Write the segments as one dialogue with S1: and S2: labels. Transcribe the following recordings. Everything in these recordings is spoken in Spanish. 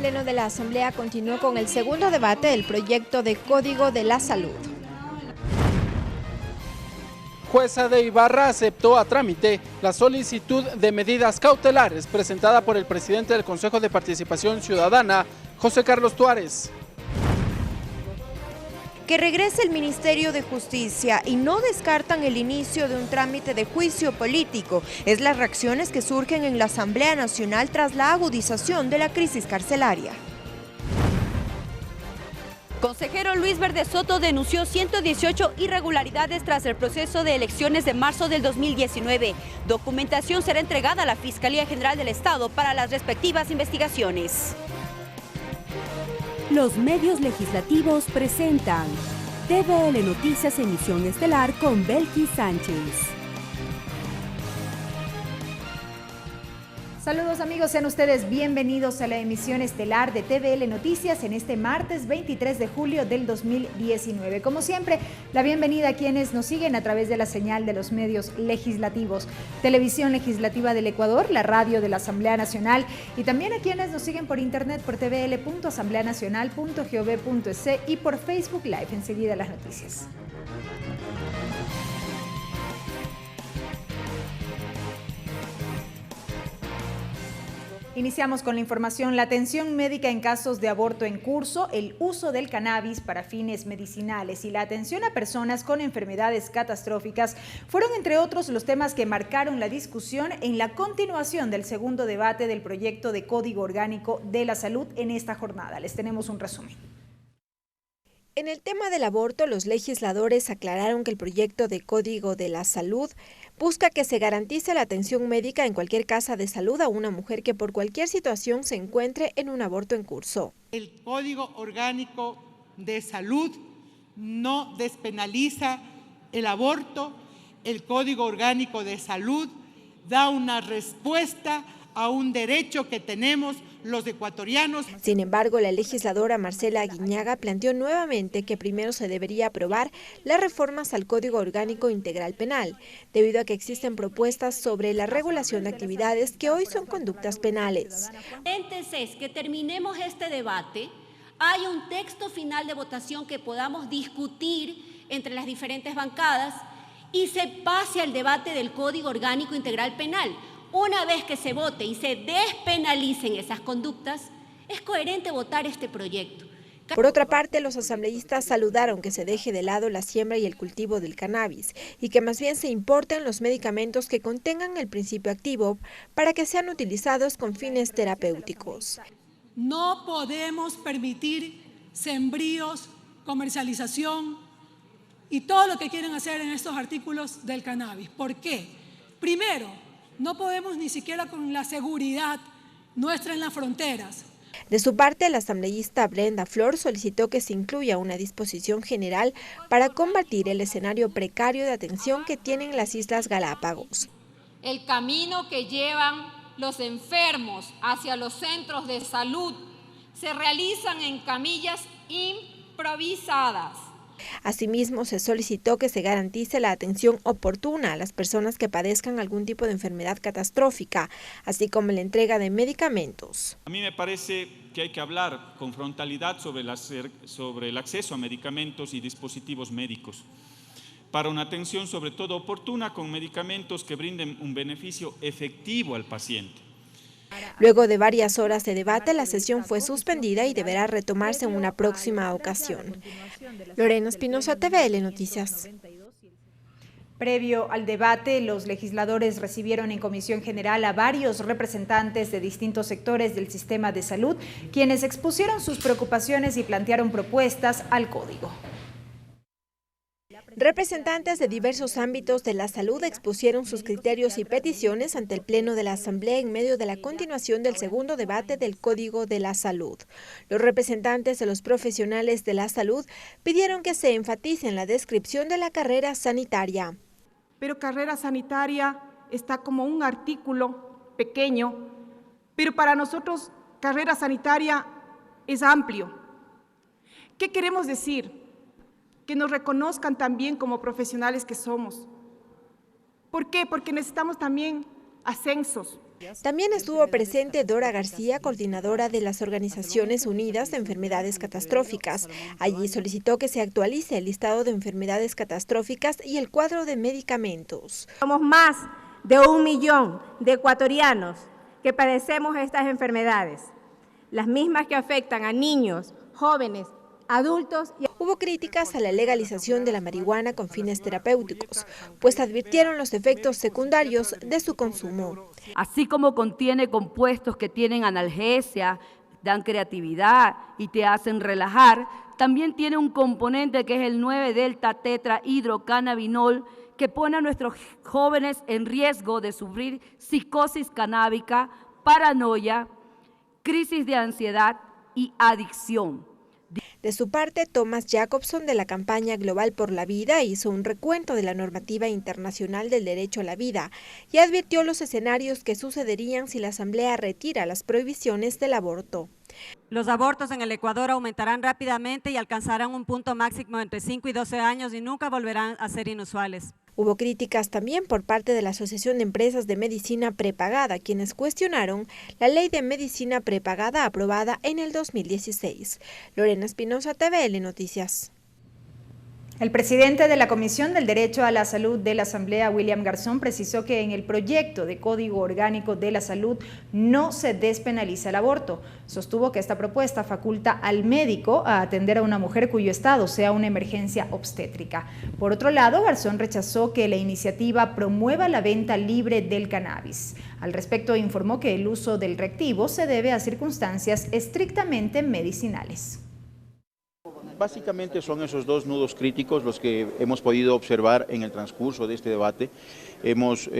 S1: Pleno de la Asamblea continuó con el segundo debate del proyecto de Código de la Salud.
S2: Jueza de Ibarra aceptó a trámite la solicitud de medidas cautelares presentada por el presidente del Consejo de Participación Ciudadana, José Carlos Tuárez.
S1: Que regrese el Ministerio de Justicia y no descartan el inicio de un trámite de juicio político. Es las reacciones que surgen en la Asamblea Nacional tras la agudización de la crisis carcelaria.
S3: Consejero Luis Verde Soto denunció 118 irregularidades tras el proceso de elecciones de marzo del 2019. Documentación será entregada a la Fiscalía General del Estado para las respectivas investigaciones.
S4: Los medios legislativos presentan TVL Noticias Emisión Estelar con Belkis Sánchez.
S5: Saludos amigos, sean ustedes bienvenidos a la emisión estelar de TVL Noticias en este martes 23 de julio del 2019. Como siempre, la bienvenida a quienes nos siguen a través de la señal de los medios legislativos, Televisión Legislativa del Ecuador, la radio de la Asamblea Nacional y también a quienes nos siguen por internet por tvl.asambleanacional.gov.es y por Facebook Live. Enseguida las noticias. Iniciamos con la información. La atención médica en casos de aborto en curso, el uso del cannabis para fines medicinales y la atención a personas con enfermedades catastróficas fueron, entre otros, los temas que marcaron la discusión en la continuación del segundo debate del proyecto de Código Orgánico de la Salud en esta jornada. Les tenemos un resumen.
S1: En el tema del aborto, los legisladores aclararon que el proyecto de Código de la Salud busca que se garantice la atención médica en cualquier casa de salud a una mujer que por cualquier situación se encuentre en un aborto en curso.
S6: El Código Orgánico de Salud no despenaliza el aborto. El Código Orgánico de Salud da una respuesta a un derecho que tenemos los ecuatorianos.
S1: Sin embargo, la legisladora Marcela Aguiñaga planteó nuevamente que primero se debería aprobar las reformas al Código Orgánico Integral Penal, debido a que existen propuestas sobre la regulación de actividades que hoy son conductas penales.
S3: Antes es que terminemos este debate, hay un texto final de votación que podamos discutir entre las diferentes bancadas y se pase al debate del Código Orgánico Integral Penal. Una vez que se vote y se despenalicen esas conductas, es coherente votar este proyecto.
S1: Por otra parte, los asambleístas saludaron que se deje de lado la siembra y el cultivo del cannabis y que más bien se importen los medicamentos que contengan el principio activo para que sean utilizados con fines terapéuticos.
S7: No podemos permitir sembríos, comercialización y todo lo que quieren hacer en estos artículos del cannabis. ¿Por qué? Primero, no podemos ni siquiera con la seguridad nuestra en las fronteras.
S1: De su parte, la asambleísta Brenda Flor solicitó que se incluya una disposición general para combatir el escenario precario de atención que tienen las Islas Galápagos.
S8: El camino que llevan los enfermos hacia los centros de salud se realizan en camillas improvisadas.
S1: Asimismo, se solicitó que se garantice la atención oportuna a las personas que padezcan algún tipo de enfermedad catastrófica, así como la entrega de medicamentos.
S9: A mí me parece que hay que hablar con frontalidad sobre el acceso a medicamentos y dispositivos médicos, para una atención sobre todo oportuna con medicamentos que brinden un beneficio efectivo al paciente.
S1: Luego de varias horas de debate, la sesión fue suspendida y deberá retomarse en una próxima ocasión. Lorena Espinosa, TVL Noticias.
S5: Previo al debate, los legisladores recibieron en Comisión General a varios representantes de distintos sectores del sistema de salud, quienes expusieron sus preocupaciones y plantearon propuestas al código.
S1: Representantes de diversos ámbitos de la salud expusieron sus criterios y peticiones ante el Pleno de la Asamblea en medio de la continuación del segundo debate del Código de la Salud. Los representantes de los profesionales de la salud pidieron que se enfatice en la descripción de la carrera sanitaria.
S10: Pero carrera sanitaria está como un artículo pequeño, pero para nosotros carrera sanitaria es amplio. ¿Qué queremos decir? Que nos reconozcan también como profesionales que somos. ¿Por qué? Porque necesitamos también ascensos.
S1: También estuvo presente Dora García, coordinadora de las Organizaciones Unidas de Enfermedades Catastróficas. Allí solicitó que se actualice el listado de enfermedades catastróficas y el cuadro de medicamentos.
S11: Somos más de 1 millón de ecuatorianos que padecemos estas enfermedades, las mismas que afectan a niños, jóvenes, adultos.
S1: Hubo críticas a la legalización de la marihuana con fines terapéuticos, pues advirtieron los efectos secundarios de su consumo.
S12: Así como contiene compuestos que tienen analgesia, dan creatividad y te hacen relajar, también tiene un componente que es el 9-delta-tetrahidrocannabinol, que pone a nuestros jóvenes en riesgo de sufrir psicosis canábica, paranoia, crisis de ansiedad y adicción.
S1: De su parte, Thomas Jacobson, de la campaña Global por la Vida, hizo un recuento de la normativa internacional del derecho a la vida y advirtió los escenarios que sucederían si la Asamblea retira las prohibiciones del aborto.
S13: Los abortos en el Ecuador aumentarán rápidamente y alcanzarán un punto máximo entre 5 y 12 años y nunca volverán a ser inusuales.
S1: Hubo críticas también por parte de la Asociación de Empresas de Medicina Prepagada, quienes cuestionaron la ley de medicina prepagada aprobada en el 2016. Lorena Espinosa, TVL Noticias.
S5: El presidente de la Comisión del Derecho a la Salud de la Asamblea, William Garzón, precisó que en el proyecto de Código Orgánico de la Salud no se despenaliza el aborto. Sostuvo que esta propuesta faculta al médico a atender a una mujer cuyo estado sea una emergencia obstétrica. Por otro lado, Garzón rechazó que la iniciativa promueva la venta libre del cannabis. Al respecto, informó que el uso del reactivo se debe a circunstancias estrictamente medicinales.
S14: Básicamente son esos dos nudos críticos los que hemos podido observar en el transcurso de este debate. Hemos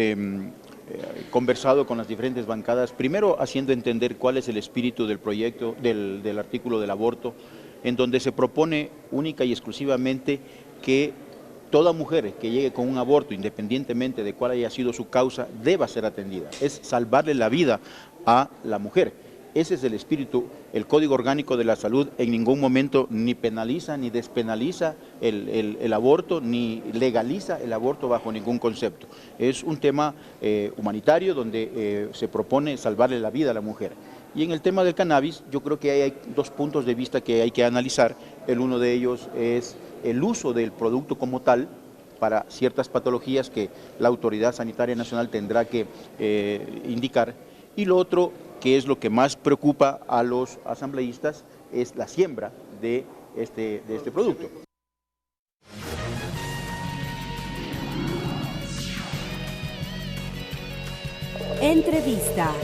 S14: conversado con las diferentes bancadas, primero haciendo entender cuál es el espíritu del proyecto, del artículo del aborto, en donde se propone única y exclusivamente que toda mujer que llegue con un aborto, independientemente de cuál haya sido su causa, deba ser atendida. Es salvarle la vida a la mujer. Ese es el espíritu. El Código Orgánico de la Salud en ningún momento ni penaliza ni despenaliza el aborto, ni legaliza el aborto bajo ningún concepto. Es un tema humanitario donde se propone salvarle la vida a la mujer. Y en el tema del cannabis, yo creo que hay dos puntos de vista que hay que analizar. El uno de ellos es el uso del producto como tal para ciertas patologías que la Autoridad Sanitaria Nacional tendrá que indicar. Y lo otro, que es lo que más preocupa a los asambleístas, es la siembra de este producto.
S4: Entrevista.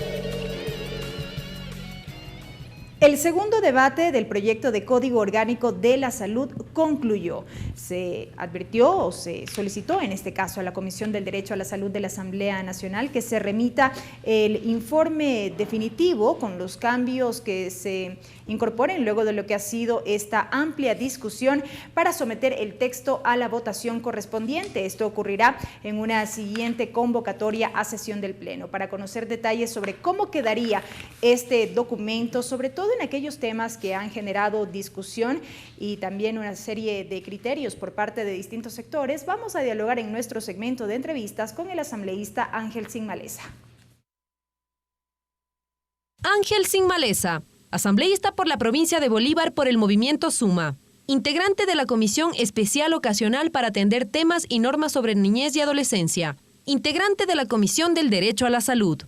S5: El segundo debate del proyecto de Código Orgánico de la Salud concluyó. Se advirtió o se solicitó en este caso a la Comisión del Derecho a la Salud de la Asamblea Nacional que se remita el informe definitivo con los cambios que se incorporen luego de lo que ha sido esta amplia discusión para someter el texto a la votación correspondiente. Esto ocurrirá en una siguiente convocatoria a sesión del Pleno. Para conocer detalles sobre cómo quedaría este documento, sobre todo en aquellos temas que han generado discusión y también una serie de criterios por parte de distintos sectores, vamos a dialogar en nuestro segmento de entrevistas con el asambleísta Ángel Sin Maleza.
S15: Ángel Sin Maleza, asambleísta por la provincia de Bolívar por el movimiento Suma, integrante de la Comisión Especial Ocasional para atender temas y normas sobre niñez y adolescencia, integrante de la Comisión del Derecho a la Salud.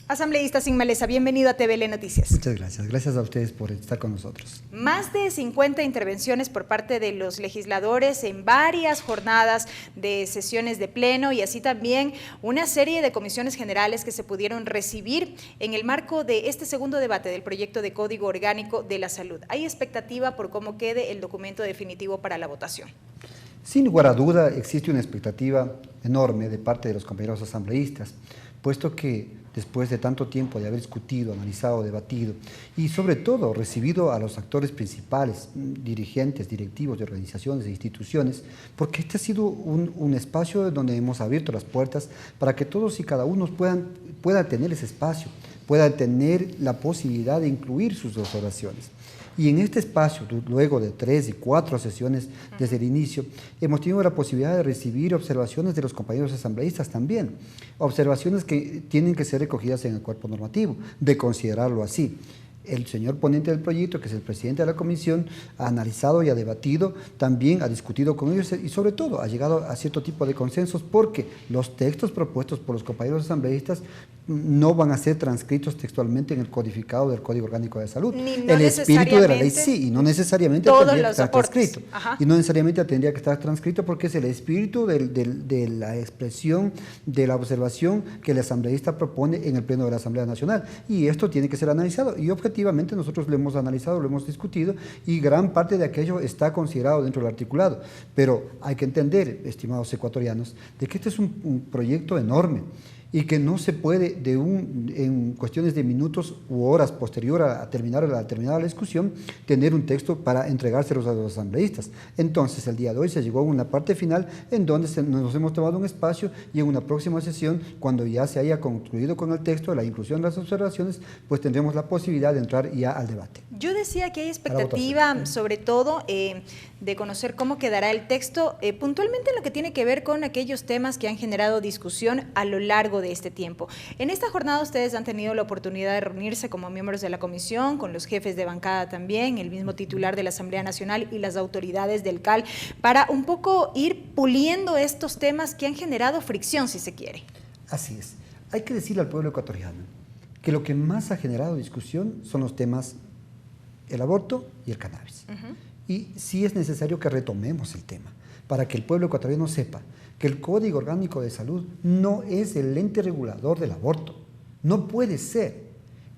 S5: Asambleísta Sin Maleza, bienvenido a TVL Noticias.
S16: Muchas gracias. Gracias a ustedes por estar con nosotros.
S5: Más de 50 intervenciones por parte de los legisladores en varias jornadas de sesiones de pleno y así también una serie de comisiones generales que se pudieron recibir en el marco de este segundo debate del proyecto de Código Orgánico de la Salud. ¿Hay expectativa por cómo quede el documento definitivo para la votación?
S16: Sin lugar a duda, existe una expectativa enorme de parte de los compañeros asambleístas, puesto que después de tanto tiempo de haber discutido, analizado, debatido y sobre todo recibido a los actores principales, dirigentes, directivos de organizaciones e instituciones, porque este ha sido un espacio donde hemos abierto las puertas para que todos y cada uno puedan tener ese espacio, pueda tener la posibilidad de incluir sus observaciones. Y en este espacio, luego de 3 y 4 sesiones desde el inicio, hemos tenido la posibilidad de recibir observaciones de los compañeros asambleístas también, observaciones que tienen que ser recogidas en el cuerpo normativo, de considerarlo así. El señor ponente del proyecto, que es el presidente de la comisión, ha analizado y ha debatido, también ha discutido con ellos y sobre todo ha llegado a cierto tipo de consensos porque los textos propuestos por los compañeros asambleístas no van a ser transcritos textualmente en el codificado del Código Orgánico de Salud. El espíritu de la ley sí, y no necesariamente tendría que estar transcrito. Y no necesariamente tendría que estar transcrito porque es el espíritu de la expresión, de la observación que el asambleísta propone en el Pleno de la Asamblea Nacional. Y esto tiene que ser analizado. Y objetivamente nosotros lo hemos analizado, lo hemos discutido y gran parte de aquello está considerado dentro del articulado. Pero hay que entender, estimados ecuatorianos, de que este es un proyecto enorme y que no se puede en cuestiones de minutos u horas posterior a terminar la discusión tener un texto para entregárselos a los asambleístas. Entonces el día de hoy se llegó a una parte final en donde nos hemos tomado un espacio y en una próxima sesión, cuando ya se haya concluido con el texto, la inclusión de las observaciones, pues tendremos la posibilidad de entrar ya al debate.
S5: Yo decía que hay expectativa, sobre todo, de conocer cómo quedará el texto, puntualmente en lo que tiene que ver con aquellos temas que han generado discusión a lo largo de este tiempo. En esta jornada ustedes han tenido la oportunidad de reunirse como miembros de la comisión, con los jefes de bancada también, el mismo titular de la Asamblea Nacional y las autoridades del CAL, para un poco ir puliendo estos temas que han generado fricción, si se quiere.
S16: Así es. Hay que decirle al pueblo ecuatoriano que lo que más ha generado discusión son los temas el aborto y el cannabis. Y sí es necesario que retomemos el tema para que el pueblo ecuatoriano sepa que el Código Orgánico de Salud no es el ente regulador del aborto. No puede ser.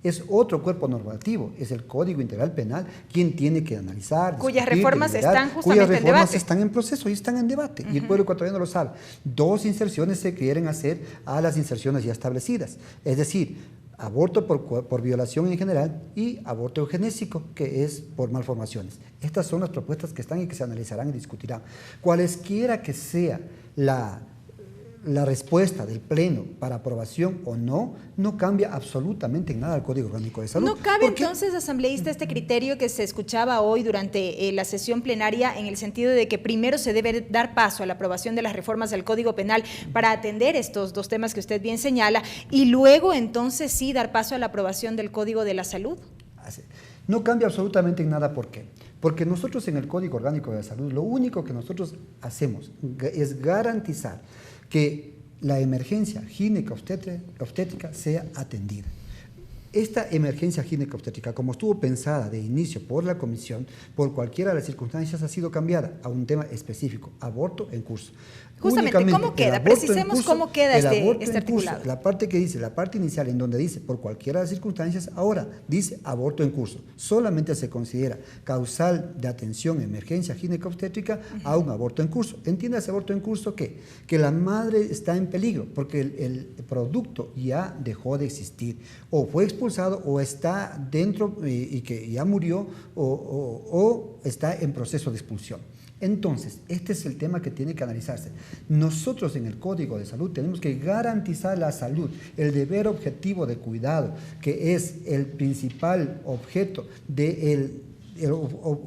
S16: Es otro cuerpo normativo, es el Código Integral Penal quien tiene que analizar,
S5: cuyas reformas están justamente en debate.
S16: Están en proceso y están en debate, y el pueblo ecuatoriano lo sabe. 2 inserciones se quieren hacer a las inserciones ya establecidas, es decir, aborto por violación en general y aborto eugenésico, que es por malformaciones. Estas son las propuestas que están y que se analizarán y discutirán. Cualesquiera que sea la respuesta del Pleno para aprobación o no, no cambia absolutamente en nada el Código Orgánico de Salud.
S5: ¿No cabe entonces, asambleísta, este criterio que se escuchaba hoy durante la sesión plenaria en el sentido de que primero se debe dar paso a la aprobación de las reformas del Código Penal para atender estos 2 temas que usted bien señala y luego entonces sí dar paso a la aprobación del Código de la Salud?
S16: No cambia absolutamente en nada. ¿Por qué? Porque nosotros en el Código Orgánico de Salud lo único que nosotros hacemos es garantizar que la emergencia gineco-obstétrica sea atendida. Esta emergencia gineco-obstétrica, como estuvo pensada de inicio por la comisión, por cualquiera de las circunstancias, ha sido cambiada a un tema específico, aborto en curso.
S5: Justamente, ¿cómo queda? Precisemos cómo queda este articulado.
S16: La parte que dice, la parte inicial en donde dice por cualquiera de las circunstancias, ahora dice aborto en curso. Solamente se considera causal de atención emergencia gineco-obstétrica a un aborto en curso. ¿Entiendes aborto en curso qué? Que la madre está en peligro porque el producto ya dejó de existir, o fue expulsado, o está dentro y que ya murió, o está en proceso de expulsión. Entonces, este es el tema que tiene que analizarse. Nosotros en el Código de Salud tenemos que garantizar la salud, el deber objetivo de cuidado, que es el principal objeto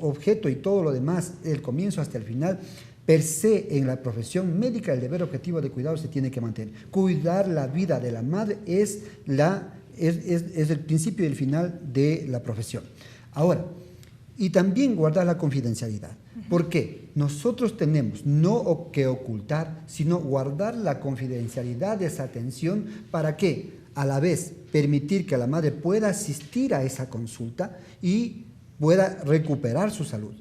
S16: objeto y todo lo demás, del comienzo hasta el final. Per se, en la profesión médica, el deber objetivo de cuidado se tiene que mantener. Cuidar la vida de la madre es el principio y el final de la profesión. Ahora, y también guardar la confidencialidad. ¿Por qué? Nosotros tenemos no que ocultar, sino guardar la confidencialidad de esa atención para que, a la vez, permitir que la madre pueda asistir a esa consulta y pueda recuperar su salud.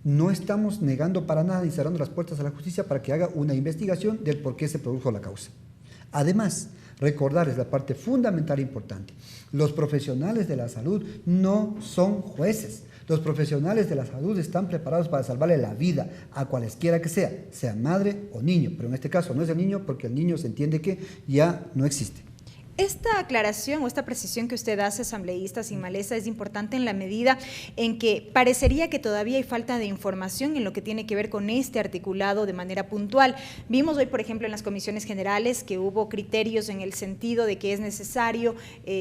S16: No estamos negando para nada ni cerrando las puertas a la justicia para que haga una investigación del por qué se produjo la causa. Además, recordarles la parte fundamental e importante. Los profesionales de la salud no son jueces. Los profesionales de la salud están preparados para salvarle la vida a cualesquiera que sea madre o niño, pero en este caso no es el niño porque el niño se entiende que ya no existe.
S5: Esta aclaración o esta precisión que usted hace, asambleísta Sin Maleza, es importante en la medida en que parecería que todavía hay falta de información en lo que tiene que ver con este articulado de manera puntual. Vimos hoy, por ejemplo, en las comisiones generales que hubo criterios en el sentido de que es necesario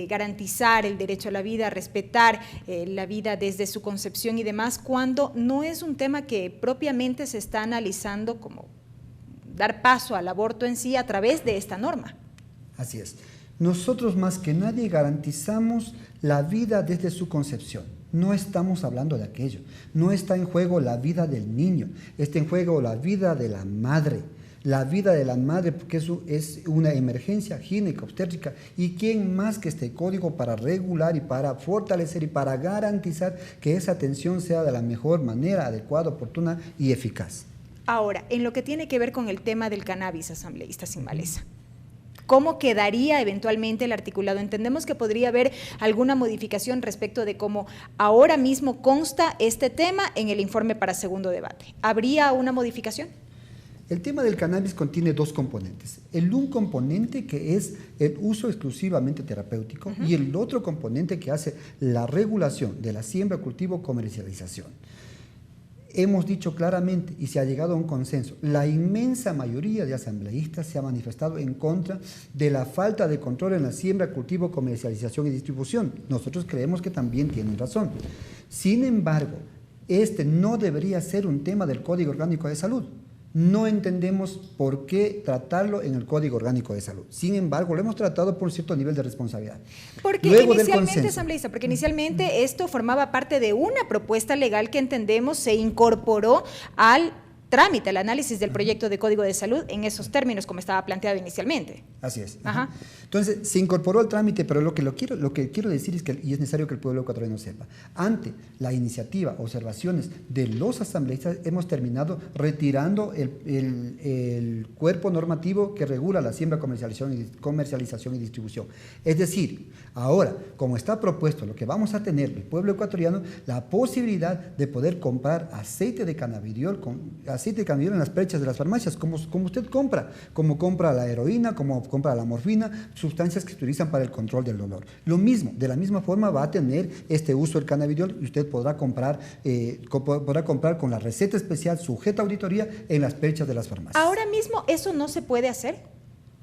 S5: garantizar el derecho a la vida, respetar la vida desde su concepción y demás, cuando no es un tema que propiamente se está analizando como dar paso al aborto en sí a través de esta norma.
S16: Así es. Nosotros más que nadie garantizamos la vida desde su concepción. No estamos hablando de aquello. No está en juego la vida del niño, está en juego la vida de la madre. La vida de la madre, porque eso es una emergencia gineco-obstétrica. ¿Y quién más que este código para regular y para fortalecer y para garantizar que esa atención sea de la mejor manera, adecuada, oportuna y eficaz?
S5: Ahora, en lo que tiene que ver con el tema del cannabis, asambleísta Sin Maleza, ¿cómo quedaría eventualmente el articulado? Entendemos que podría haber alguna modificación respecto de cómo ahora mismo consta este tema en el informe para segundo debate. ¿Habría una modificación?
S16: El tema del cannabis contiene dos componentes. Un componente que es el uso exclusivamente terapéutico y el otro componente que hace la regulación de la siembra, cultivo, comercialización. Hemos dicho claramente y se ha llegado a un consenso, la inmensa mayoría de asambleístas se ha manifestado en contra de la falta de control en la siembra, cultivo, comercialización y distribución. Nosotros creemos que también tienen razón. Sin embargo, este no debería ser un tema del Código Orgánico de Salud. No entendemos por qué tratarlo en el Código Orgánico de Salud. Sin embargo, lo hemos tratado por cierto nivel de responsabilidad.
S5: Porque inicialmente, asambleísta, porque inicialmente esto formaba parte de una propuesta legal que entendemos se incorporó al trámite, al análisis del proyecto de Código de Salud en esos términos como estaba planteado inicialmente.
S16: Así es. Ajá. Entonces, se incorporó al trámite, pero lo que quiero decir es que, y es necesario que el pueblo ecuatoriano sepa, ante la iniciativa, observaciones de los asambleístas, hemos terminado retirando el cuerpo normativo que regula la siembra, comercialización y distribución. Es decir, ahora, como está propuesto, lo que vamos a tener el pueblo ecuatoriano, la posibilidad de poder comprar aceite de cannabidiol en las perchas de las farmacias, como usted compra, como compra la heroína, como compra la morfina, sustancias que se utilizan para el control del dolor. Lo mismo, de la misma forma va a tener este uso del cannabidiol y usted podrá comprar con la receta especial sujeta a auditoría en las perchas de las farmacias.
S5: ¿Ahora mismo eso no se puede hacer?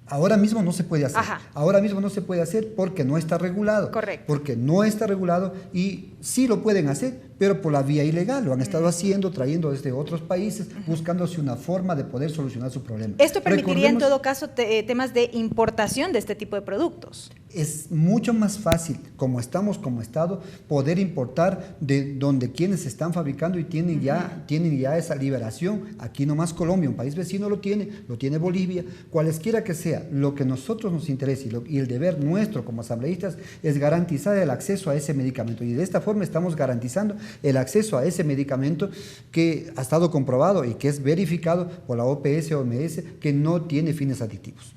S16: Ahora mismo no se puede hacer.
S5: Ajá.
S16: Ahora mismo no se puede hacer porque no está regulado.
S5: Correcto.
S16: Porque no está regulado y sí lo pueden hacer, pero por la vía ilegal. Lo han estado haciendo, trayendo desde otros países, buscándose una forma de poder solucionar su problema.
S5: Esto permitiría en todo caso temas de importación de este tipo de productos.
S16: Es mucho más fácil, como estamos como Estado, poder importar de donde quienes están fabricando y tienen ya esa liberación. Aquí nomás Colombia, un país vecino lo tiene Bolivia, cualesquiera que sea. Lo que a nosotros nos interesa y el deber nuestro como asambleístas es garantizar el acceso a ese medicamento. Y de esta forma estamos garantizando el acceso a ese medicamento que ha estado comprobado y que es verificado por la OPS que no tiene fines aditivos.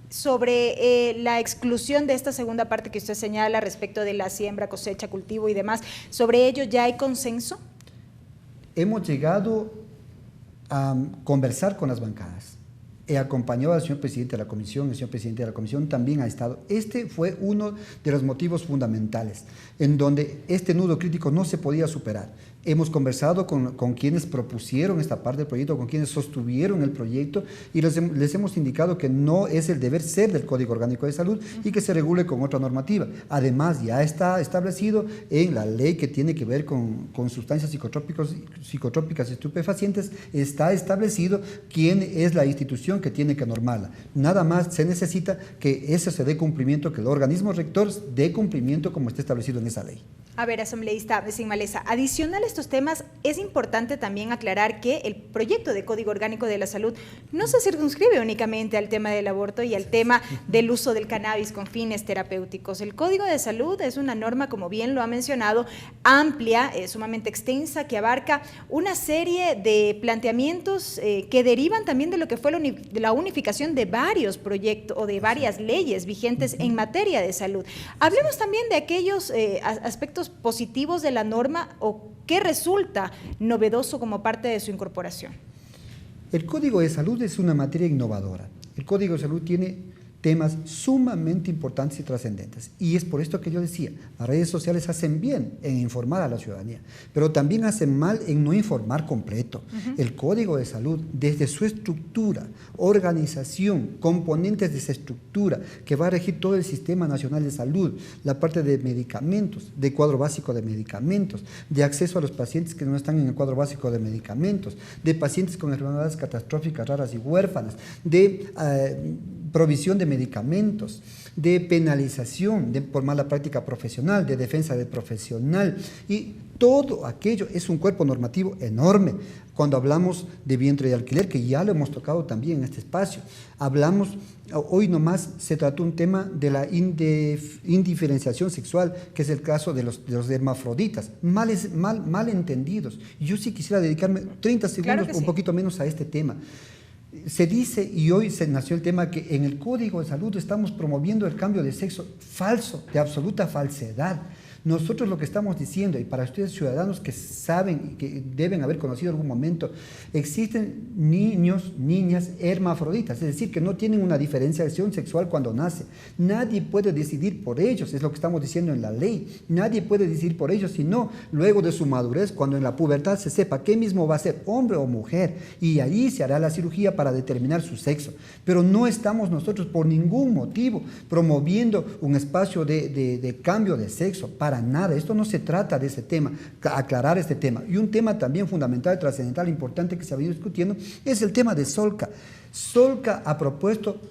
S5: Sobre la exclusión de esta segunda parte que usted señala respecto de la siembra, cosecha, cultivo y demás, ¿sobre ello ya hay consenso?
S16: Hemos llegado a conversar con las bancadas. He acompañado al señor presidente de la comisión, el señor presidente de la comisión también ha estado. Este fue uno de los motivos fundamentales en donde este nudo crítico no se podía superar. Hemos conversado con quienes propusieron esta parte del proyecto, con quienes sostuvieron el proyecto y les hemos indicado que no es el deber ser del Código Orgánico de Salud y que se regule con otra normativa. Además, ya está establecido en la ley que tiene que ver con sustancias psicotrópicas y estupefacientes, está establecido quién es la institución que tiene que normarla. Nada más se necesita que eso se dé cumplimiento, que el organismo rector dé cumplimiento como está establecido en esa ley.
S5: A ver, asambleísta Sin Maleza, adicional a estos temas, es importante también aclarar que el proyecto de Código Orgánico de la Salud no se circunscribe únicamente al tema del aborto y al tema del uso del cannabis con fines terapéuticos. El Código de Salud es una norma, como bien lo ha mencionado, amplia, sumamente extensa, que abarca una serie de planteamientos que derivan también de lo que fue la unificación de varios proyectos o de varias leyes vigentes en materia de salud. Hablemos también de aquellos aspectos positivos de la norma o qué resulta novedoso como parte de su incorporación.
S16: El Código de Salud es una materia innovadora. El Código de Salud tiene temas sumamente importantes y trascendentes. Y es por esto que yo decía, las redes sociales hacen bien en informar a la ciudadanía, pero también hacen mal en no informar completo. El Código de Salud, desde su estructura, organización, componentes de esa estructura, que va a regir todo el Sistema Nacional de Salud, la parte de medicamentos, de cuadro básico de medicamentos, de acceso a los pacientes que no están en el cuadro básico de medicamentos, de pacientes con enfermedades catastróficas, raras y huérfanas, de provisión de medicamentos, de penalización por mala práctica profesional, de defensa del profesional, y todo aquello es un cuerpo normativo enorme. Cuando hablamos de vientre de alquiler, que ya lo hemos tocado también en este espacio, hablamos, hoy nomás se trató un tema de la indiferenciación sexual, que es el caso de los hermafroditas, mal entendidos. Yo sí quisiera dedicarme 30 segundos, un poquito menos a este tema. Se dice, y hoy se nació el tema, que en el Código de Salud estamos promoviendo el cambio de sexo falso, de absoluta falsedad. Nosotros lo que estamos diciendo, y para ustedes ciudadanos que saben y que deben haber conocido en algún momento, existen niños, niñas hermafroditas, es decir, que no tienen una diferenciación sexual cuando nace. Nadie puede decidir por ellos, es lo que estamos diciendo en la ley. Nadie puede decidir por ellos, sino luego de su madurez, cuando en la pubertad se sepa qué mismo va a ser, hombre o mujer, y allí se hará la cirugía para determinar su sexo. Pero no estamos nosotros por ningún motivo promoviendo un espacio de cambio de sexo, para nada. Esto no se trata de ese tema, aclarar este tema. Y un tema también fundamental, trascendental, importante que se ha venido discutiendo es el tema de Solca. Solca ha propuesto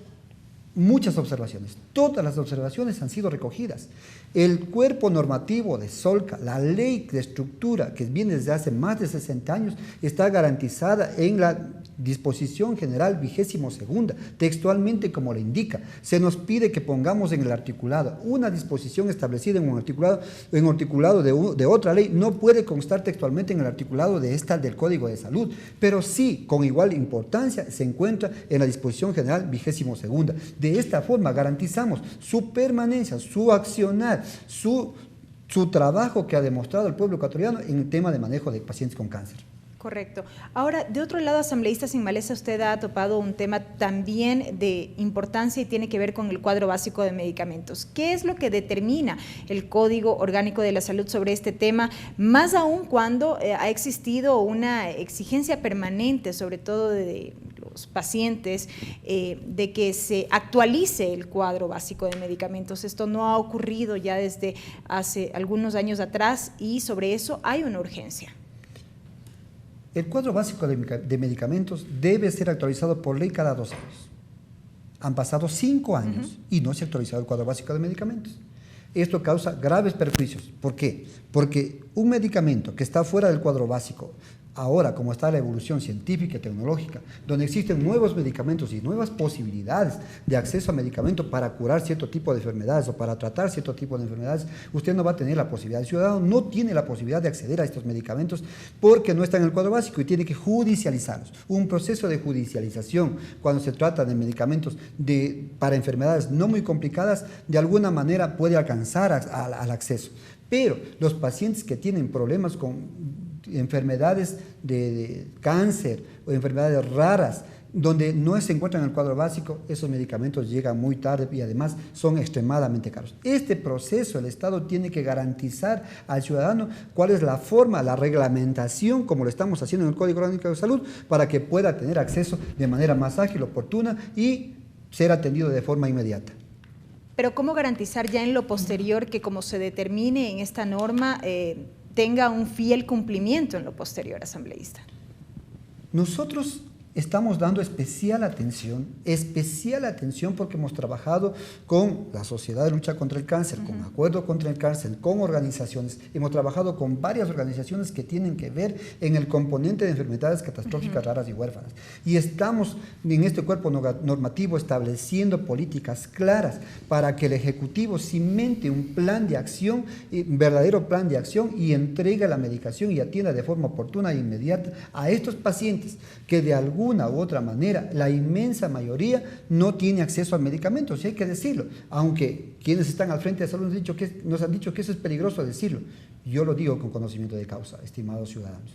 S16: muchas observaciones. Todas las observaciones han sido recogidas. El cuerpo normativo de Solca, la ley de estructura que viene desde hace más de 60 años, está garantizada en la disposición general 22ª, textualmente como le indica. Se nos pide que pongamos en el articulado una disposición establecida en un articulado de otra ley. No puede constar textualmente en el articulado de esta del Código de Salud, pero sí, con igual importancia, se encuentra en la disposición general 22ª. De esta forma garantizamos su permanencia, su accionar, su trabajo que ha demostrado el pueblo ecuatoriano en el tema de manejo de pacientes con cáncer.
S5: Correcto. Ahora, de otro lado, asambleísta Sin Maleza, usted ha topado un tema también de importancia y tiene que ver con el cuadro básico de medicamentos. ¿Qué es lo que determina el Código Orgánico de la Salud sobre este tema? Más aún cuando ha existido una exigencia permanente, sobre todo de los pacientes, de que se actualice el cuadro básico de medicamentos. Esto no ha ocurrido ya desde hace algunos años atrás y sobre eso hay una urgencia.
S16: El cuadro básico de medicamentos debe ser actualizado por ley cada 2 años. Han pasado 5 años y no se ha actualizado el cuadro básico de medicamentos. Esto causa graves perjuicios. ¿Por qué? Porque un medicamento que está fuera del cuadro básico, ahora como está la evolución científica y tecnológica, donde existen nuevos medicamentos y nuevas posibilidades de acceso a medicamentos para curar cierto tipo de enfermedades o para tratar cierto tipo de enfermedades, usted no va a tener la posibilidad. El ciudadano no tiene la posibilidad de acceder a estos medicamentos porque no está en el cuadro básico y tiene que judicializarlos. Un proceso de judicialización cuando se trata de medicamentos para enfermedades no muy complicadas, de alguna manera puede alcanzar al acceso. Pero los pacientes que tienen problemas con enfermedades de cáncer o enfermedades raras, donde no se encuentran en el cuadro básico, esos medicamentos llegan muy tarde y además son extremadamente caros. Este proceso el Estado tiene que garantizar al ciudadano cuál es la forma, la reglamentación, como lo estamos haciendo en el Código Orgánico de Salud, para que pueda tener acceso de manera más ágil, oportuna y ser atendido de forma inmediata.
S5: Pero ¿cómo garantizar ya en lo posterior que, como se determine en esta norma, tenga un fiel cumplimiento en lo posterior, asambleísta?
S16: Nosotros estamos dando especial atención porque hemos trabajado con la Sociedad de Lucha contra el Cáncer, con Acuerdo contra el Cáncer, con organizaciones, hemos trabajado con varias organizaciones que tienen que ver en el componente de enfermedades catastróficas raras y huérfanas. Y estamos en este cuerpo normativo estableciendo políticas claras para que el Ejecutivo cimente un plan de acción, un verdadero plan de acción, y entregue la medicación y atienda de forma oportuna e inmediata a estos pacientes que de alguna u otra manera, la inmensa mayoría no tiene acceso a medicamentos, y hay que decirlo, aunque quienes están al frente de salud nos han dicho que eso es peligroso decirlo. Yo lo digo con conocimiento de causa, estimados ciudadanos.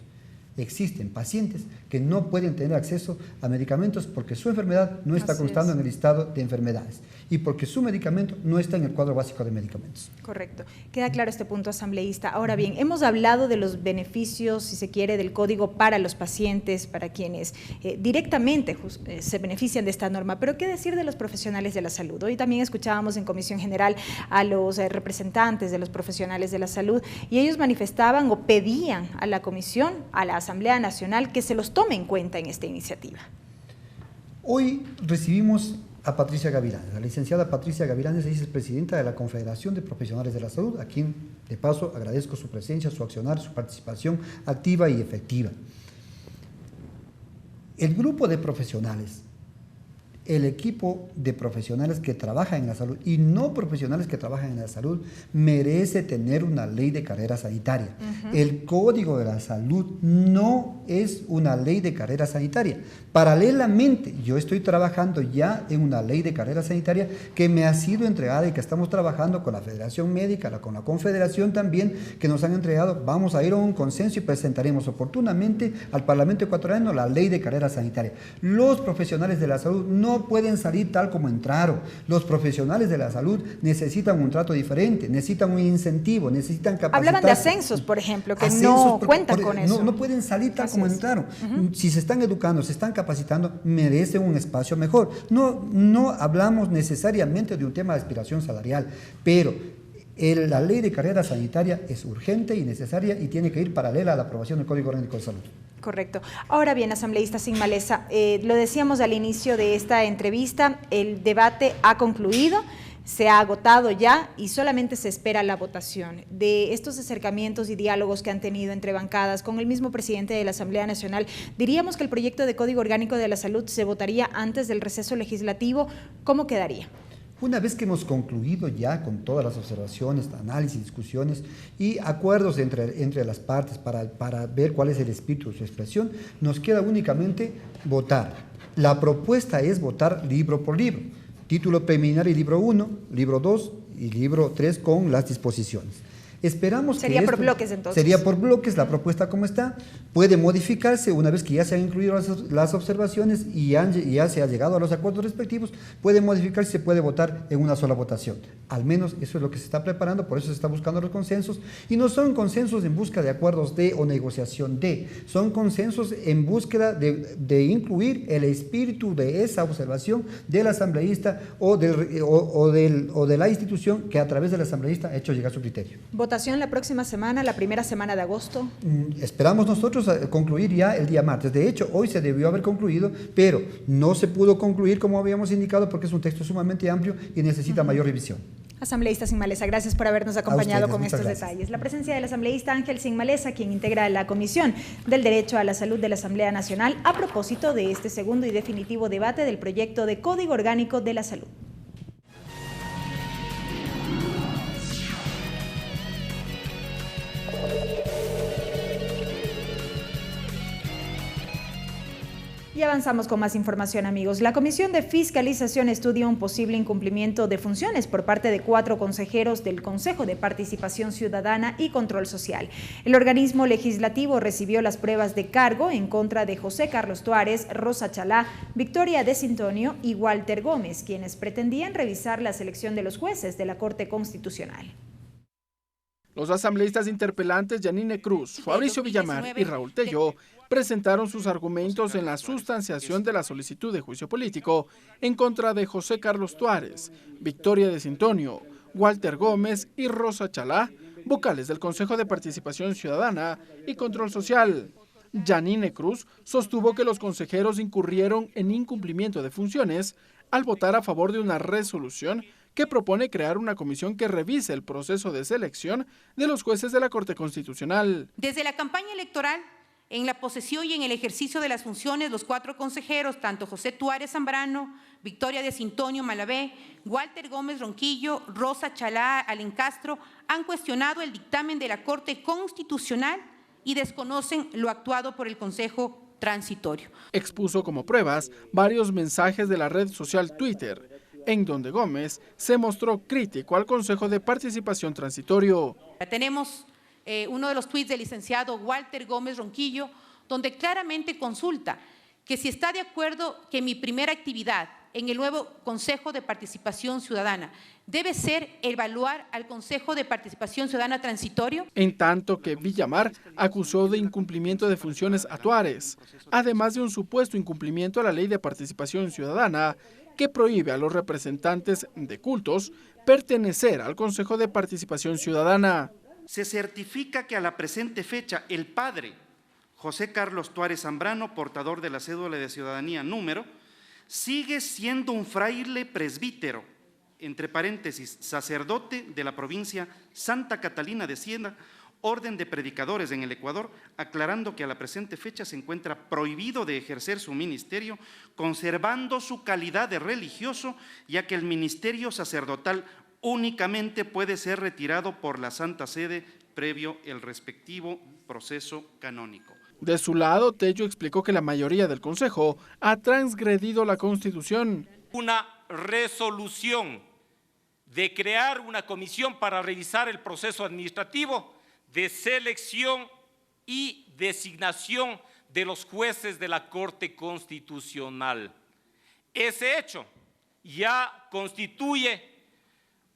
S16: Existen pacientes que no pueden tener acceso a medicamentos porque su enfermedad no está constando en el listado de enfermedades y porque su medicamento no está en el cuadro básico de medicamentos.
S5: Correcto. Queda claro este punto, asambleísta. Ahora bien, hemos hablado de los beneficios, si se quiere, del código para los pacientes, para quienes directamente se benefician de esta norma, pero ¿qué decir de los profesionales de la salud? Hoy también escuchábamos en Comisión General a los representantes de los profesionales de la salud y ellos manifestaban o pedían a la Comisión, a la Asamblea Nacional, que se los tome en cuenta en esta iniciativa.
S16: Hoy recibimos a Patricia Gavilanes. La licenciada Patricia Gavilanes es presidenta de la Confederación de Profesionales de la Salud, a quien de paso agradezco su presencia, su accionar, su participación activa y efectiva. El grupo de profesionales, el equipo de profesionales que trabajan en la salud y no profesionales que trabajan en la salud merece tener una ley de carrera sanitaria. El Código de la Salud no es una ley de carrera sanitaria. Paralelamente, yo estoy trabajando ya en una ley de carrera sanitaria que me ha sido entregada y que estamos trabajando con la Federación Médica, con la Confederación también, que nos han entregado. Vamos a ir a un consenso y presentaremos oportunamente al Parlamento ecuatoriano la ley de carrera sanitaria. Los profesionales de la salud no pueden salir tal como entraron. Los profesionales de la salud necesitan un trato diferente, necesitan un incentivo, necesitan capacitarse.
S5: Hablaban de ascensos, por ejemplo, no cuentan con eso.
S16: No pueden salir tal como entraron. Si se están educando, se están capacitando, merecen un espacio mejor. No hablamos necesariamente de un tema de aspiración salarial, pero la ley de carrera sanitaria es urgente y necesaria y tiene que ir paralela a la aprobación del Código Orgánico de Salud.
S5: Correcto. Ahora bien, asambleísta Sin Maleza, lo decíamos al inicio de esta entrevista, el debate ha concluido, se ha agotado ya y solamente se espera la votación. De estos acercamientos y diálogos que han tenido entre bancadas con el mismo presidente de la Asamblea Nacional, diríamos que el proyecto de Código Orgánico de la Salud se votaría antes del receso legislativo. ¿Cómo quedaría?
S16: Una vez que hemos concluido ya con todas las observaciones, análisis, discusiones y acuerdos entre las partes para ver cuál es el espíritu de su expresión, nos queda únicamente votar. La propuesta es votar libro por libro, título preliminar y libro 1, libro 2 y libro 3 con las disposiciones. Esperamos
S5: sería
S16: que
S5: por bloques entonces.
S16: Sería por bloques, la propuesta como está, puede modificarse una vez que ya se han incluido las observaciones y ya se ha llegado a los acuerdos respectivos, puede modificarse y se puede votar en una sola votación. Al menos eso es lo que se está preparando, por eso se está buscando los consensos, y no son consensos en busca de acuerdos o negociación son consensos en búsqueda de incluir el espíritu de esa observación del asambleísta o de la institución que a través del asambleísta ha hecho llegar su criterio.
S5: ¿Votación la próxima semana, la primera semana de agosto?
S16: Esperamos nosotros concluir ya el día martes. De hecho, hoy se debió haber concluido, pero no se pudo concluir como habíamos indicado porque es un texto sumamente amplio y necesita mayor revisión.
S5: Asambleísta Sin Maleza, gracias por habernos acompañado con estos
S16: gracias.
S5: detalles. La presencia del asambleísta Ángel Sin Maleza, quien integra la Comisión del Derecho a la Salud de la Asamblea Nacional, a propósito de este segundo y definitivo debate del proyecto de Código Orgánico de la Salud. Y avanzamos con más información, amigos. La Comisión de Fiscalización estudia un posible incumplimiento de funciones por parte de 4 consejeros del Consejo de Participación Ciudadana y Control Social. El organismo legislativo recibió las pruebas de cargo en contra de José Carlos Tuárez, Rosa Chalá, Victoria de Sintonio y Walter Gómez, quienes pretendían revisar la selección de los jueces de la Corte Constitucional.
S2: Los asambleístas interpelantes Yanine Cruz, Fabricio Villamar y Raúl Tello presentaron sus argumentos en la sustanciación de la solicitud de juicio político en contra de José Carlos Tuárez, Victoria de Sintonio, Walter Gómez y Rosa Chalá, vocales del Consejo de Participación Ciudadana y Control Social. Yanine Cruz sostuvo que los consejeros incurrieron en incumplimiento de funciones al votar a favor de una resolución que propone crear una comisión que revise el proceso de selección de los jueces de la Corte Constitucional.
S17: Desde la campaña electoral, en la posesión y en el ejercicio de las funciones, los 4 consejeros, tanto José Tuárez Zambrano, Victoria de Sintonio Malabé, Walter Gómez Ronquillo, Rosa Chalá Alencastro, han cuestionado el dictamen de la Corte Constitucional y desconocen lo actuado por el Consejo Transitorio.
S2: Expuso como pruebas varios mensajes de la red social Twitter, en donde Gómez se mostró crítico al Consejo de Participación Transitorio.
S17: Tenemos uno de los tuits del licenciado Walter Gómez Ronquillo, donde claramente consulta que si está de acuerdo que mi primera actividad en el nuevo Consejo de Participación Ciudadana debe ser evaluar al Consejo de Participación Ciudadana transitorio.
S2: En tanto que Villamar acusó de incumplimiento de funciones a Tuárez, además de un supuesto incumplimiento a la Ley de Participación Ciudadana que prohíbe a los representantes de cultos pertenecer al Consejo de Participación Ciudadana.
S18: Se certifica que a la presente fecha el padre José Carlos Tuárez Zambrano, portador de la cédula de ciudadanía número, sigue siendo un fraile presbítero, entre paréntesis, sacerdote de la provincia Santa Catalina de Siena, orden de predicadores en el Ecuador, aclarando que a la presente fecha se encuentra prohibido de ejercer su ministerio, conservando su calidad de religioso, ya que el ministerio sacerdotal únicamente puede ser retirado por la Santa Sede previo el respectivo proceso canónico.
S2: De su lado, Tello explicó que la mayoría del Consejo ha transgredido la Constitución.
S19: Una resolución de crear una comisión para revisar el proceso administrativo de selección y designación de los jueces de la Corte Constitucional. Ese hecho ya constituye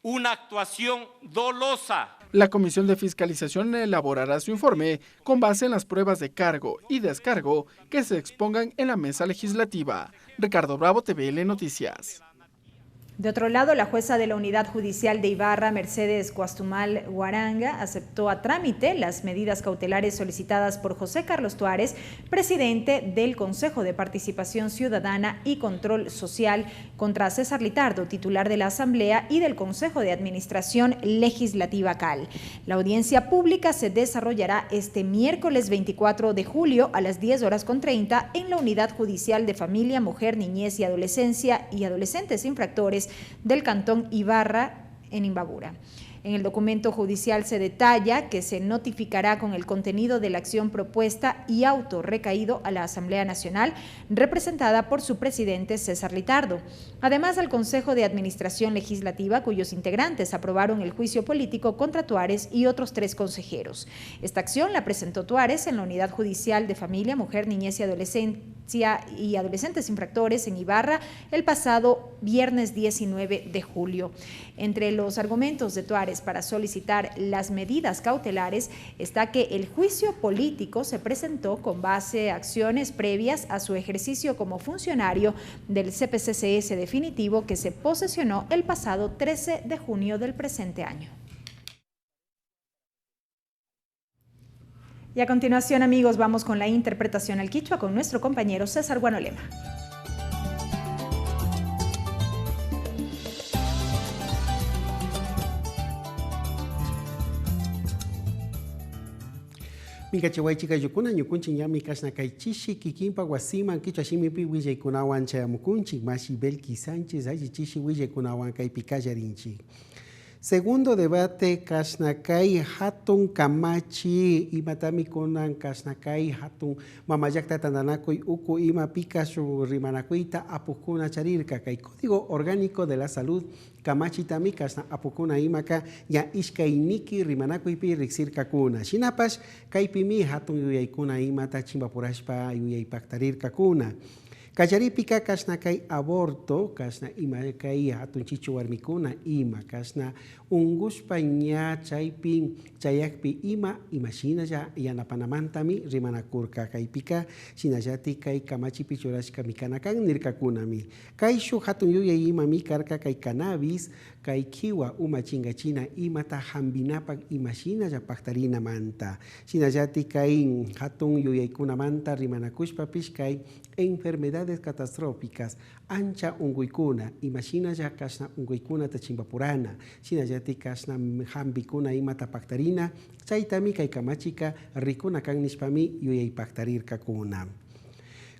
S19: una actuación dolosa.
S2: La Comisión de Fiscalización elaborará su informe con base en las pruebas de cargo y descargo que se expongan en la mesa legislativa. Ricardo Bravo, TVL Noticias.
S5: De otro lado, la jueza de la Unidad Judicial de Ibarra, Mercedes Cuastumal Guaranga, aceptó a trámite las medidas cautelares solicitadas por José Carlos Tuárez, presidente del Consejo de Participación Ciudadana y Control Social, contra César Litardo, titular de la Asamblea y del Consejo de Administración Legislativa CAL. La audiencia pública se desarrollará este miércoles 24 de julio a las 10:30 en la Unidad Judicial de Familia, Mujer, Niñez y Adolescencia y Adolescentes Infractores del Cantón Ibarra en Imbabura. En el documento judicial se detalla que se notificará con el contenido de la acción propuesta y auto recaído a la Asamblea Nacional, representada por su presidente César Litardo. Además, al Consejo de Administración Legislativa, cuyos integrantes aprobaron el juicio político contra Tuárez y otros 3 consejeros. Esta acción la presentó Tuárez en la Unidad Judicial de Familia, Mujer, Niñez y Adolescentes Infractores en Ibarra el pasado viernes 19 de julio. Entre los argumentos de Tuárez para solicitar las medidas cautelares está que el juicio político se presentó con base a acciones previas a su ejercicio como funcionario del CPCCS definitivo que se posesionó el pasado 13 de junio del presente año. Y a continuación, amigos, vamos con la interpretación al quichua con nuestro compañero César Guanolema.
S20: Mika chihuaychica yukuna ñukunchi ñami kashna kaychishi kikimpa wasiman kichwa shimipi willaykunawan chayamukunchik mashi Belki Sánchez allichishi willaykunawan kaypi kallarinchik. Segundo debate kashnakay hatun kamachi imatami kunan kashnakay hatun mamayakta tandanakuy uku ima pikashu rimanakuyta apukuna charirka kay Código Orgánico de la Salud kamachi tami kashna apukuna imaka ya ishkayniki rimanakuypi riksirkakuna shinapash kaypimi hatun yuyaykuna imata chimbapurashpa yuyaypaktarirkakuna. Kacharipika kashnakay aborto, kasna ima kay hatun chichu warmikuna ima kasna ungushpa ña chaypin chayakpi imashina ya yanapanamantami rimanakurka kaypika shinallati kay kamachipi churashka mikanakan nirkakunami. Kayshu hatun yuyay imami karka kay cannabis kay kiwa chingachina imata hambinapak imashina ya paktarina manta. Shinallati kay hatun yuyaykunamanta rimanakushpapish kay enfermedades catastróficas ancha unguykuna imashina ya kasna unguykuna tachimbapurana shinallati kasna hambikuna imata paktarina chaytami kay kamachika rikuna kan nishpami yuyaypaktarirkakuna.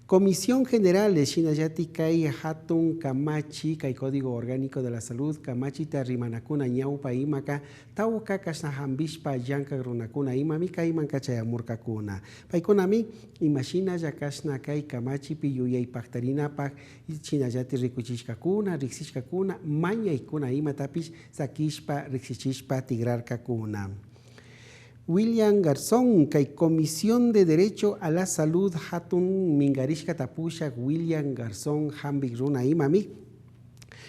S20: Comisión General de Shinallati kay hatun kamachi kay Código Orgánico de la Salud kamachita rimanakuna ñawpa imaka tawka kasna hambishpa llanka runakuna imami kaymanka chayamurkakuna. Paykunami imashina ya kasna kay kamachipi yuyaypaktarinapak shinallati rikuchishkakuna, riksishkakuna, mañaykuna imatapish sakishpa, riksichishpa tigrarkakuna. William Garzón, kay Comisión de Derecho a la Salud hatun mingarishka tapushak William Garzón hambik runa imami.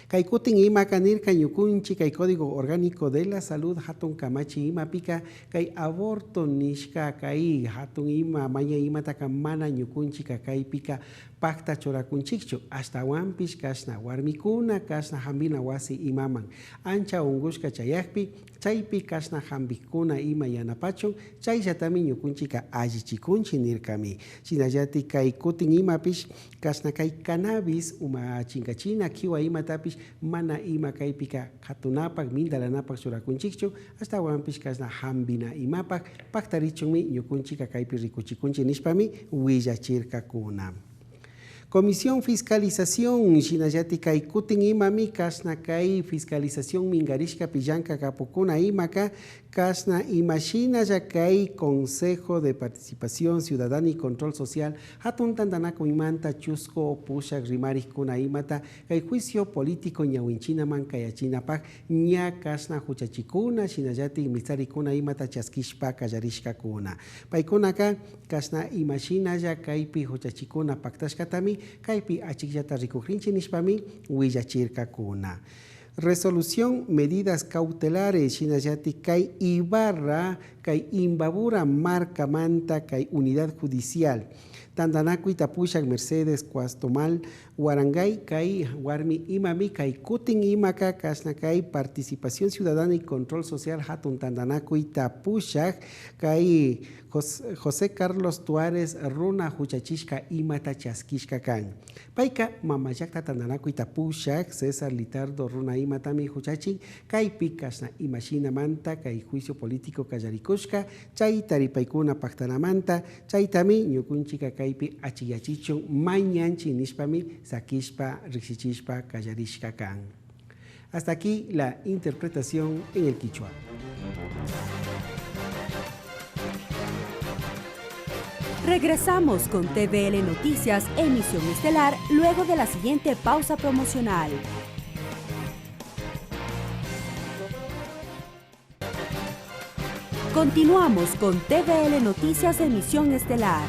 S20: Kay kutin ima kanir kanyukunchi kay Código Orgánico de la Salud hatun kamachi ima pika kay aborto nishka kay hatun ima maya ima takamana nyukunchi kay pika pacta chorakunchikchu hasta wampish kasna warmikuna kasna hambina wasi imaman ancha ungushka chayakpi chaypi kasna hambikuna ima yanapachon chayshatami ñukunchika allichikunchi nirkami shinallati kay kutin imapish kasna kay cannabis uma chinkachina kiwa imatapish mana ima kaypika hatunapak mindalanapak chorakunchikchu hasta wampish kasna hambina imapak pactarichunmi ñukunchika kaypi rikuchikunchi nishpami willachirkakuna. Comisión Fiscalización, Shinayati kay kutin imami kasna kay fiscalización mingarishka pillanka kapukuna imaka kasna imashina ya kay Consejo de Participación Ciudadana y Control Social hatun tantanako imanta chusco pushak rimarik kuna imata kay juicio político ñawinchina man kayachinapak ña kasna huchachikuna Shinayati misarikuna imata chaskishpa kallarishka kuna paykunaka kasna imashina ya kaypi huchachikuna paktashkatami kaypi achikllata rikukrinchi nishpami willachirkakuna. Resolución medidas cautelares shinallati kay Ibarra kay Imbabura marca manta kay unidad judicial Tandanakuy tapushak Mercedes Cuastomal Warangay kay warmi imami kay kutin imaka kasna kay Participación Ciudadana y Control Social hatun Tandanakuy tapushak kay José Carlos Tuárez runa huchachishka imata chaskishka kan paika mamayakta Tandanakuy tapushak César Litardo runa imatami huchachin kay pikasna imashina manta kay juicio político kallarikushka chay taripaykuna paktanamanta chaytami ñukunchika kaypi achiyachichun mañanchi nishpami sakishpa rixichishpa kallarishka kan. Hasta aquí la interpretación en el quichua.
S4: Regresamos con TVL Noticias, emisión estelar, luego de la siguiente pausa promocional. Continuamos con TVL Noticias, emisión estelar.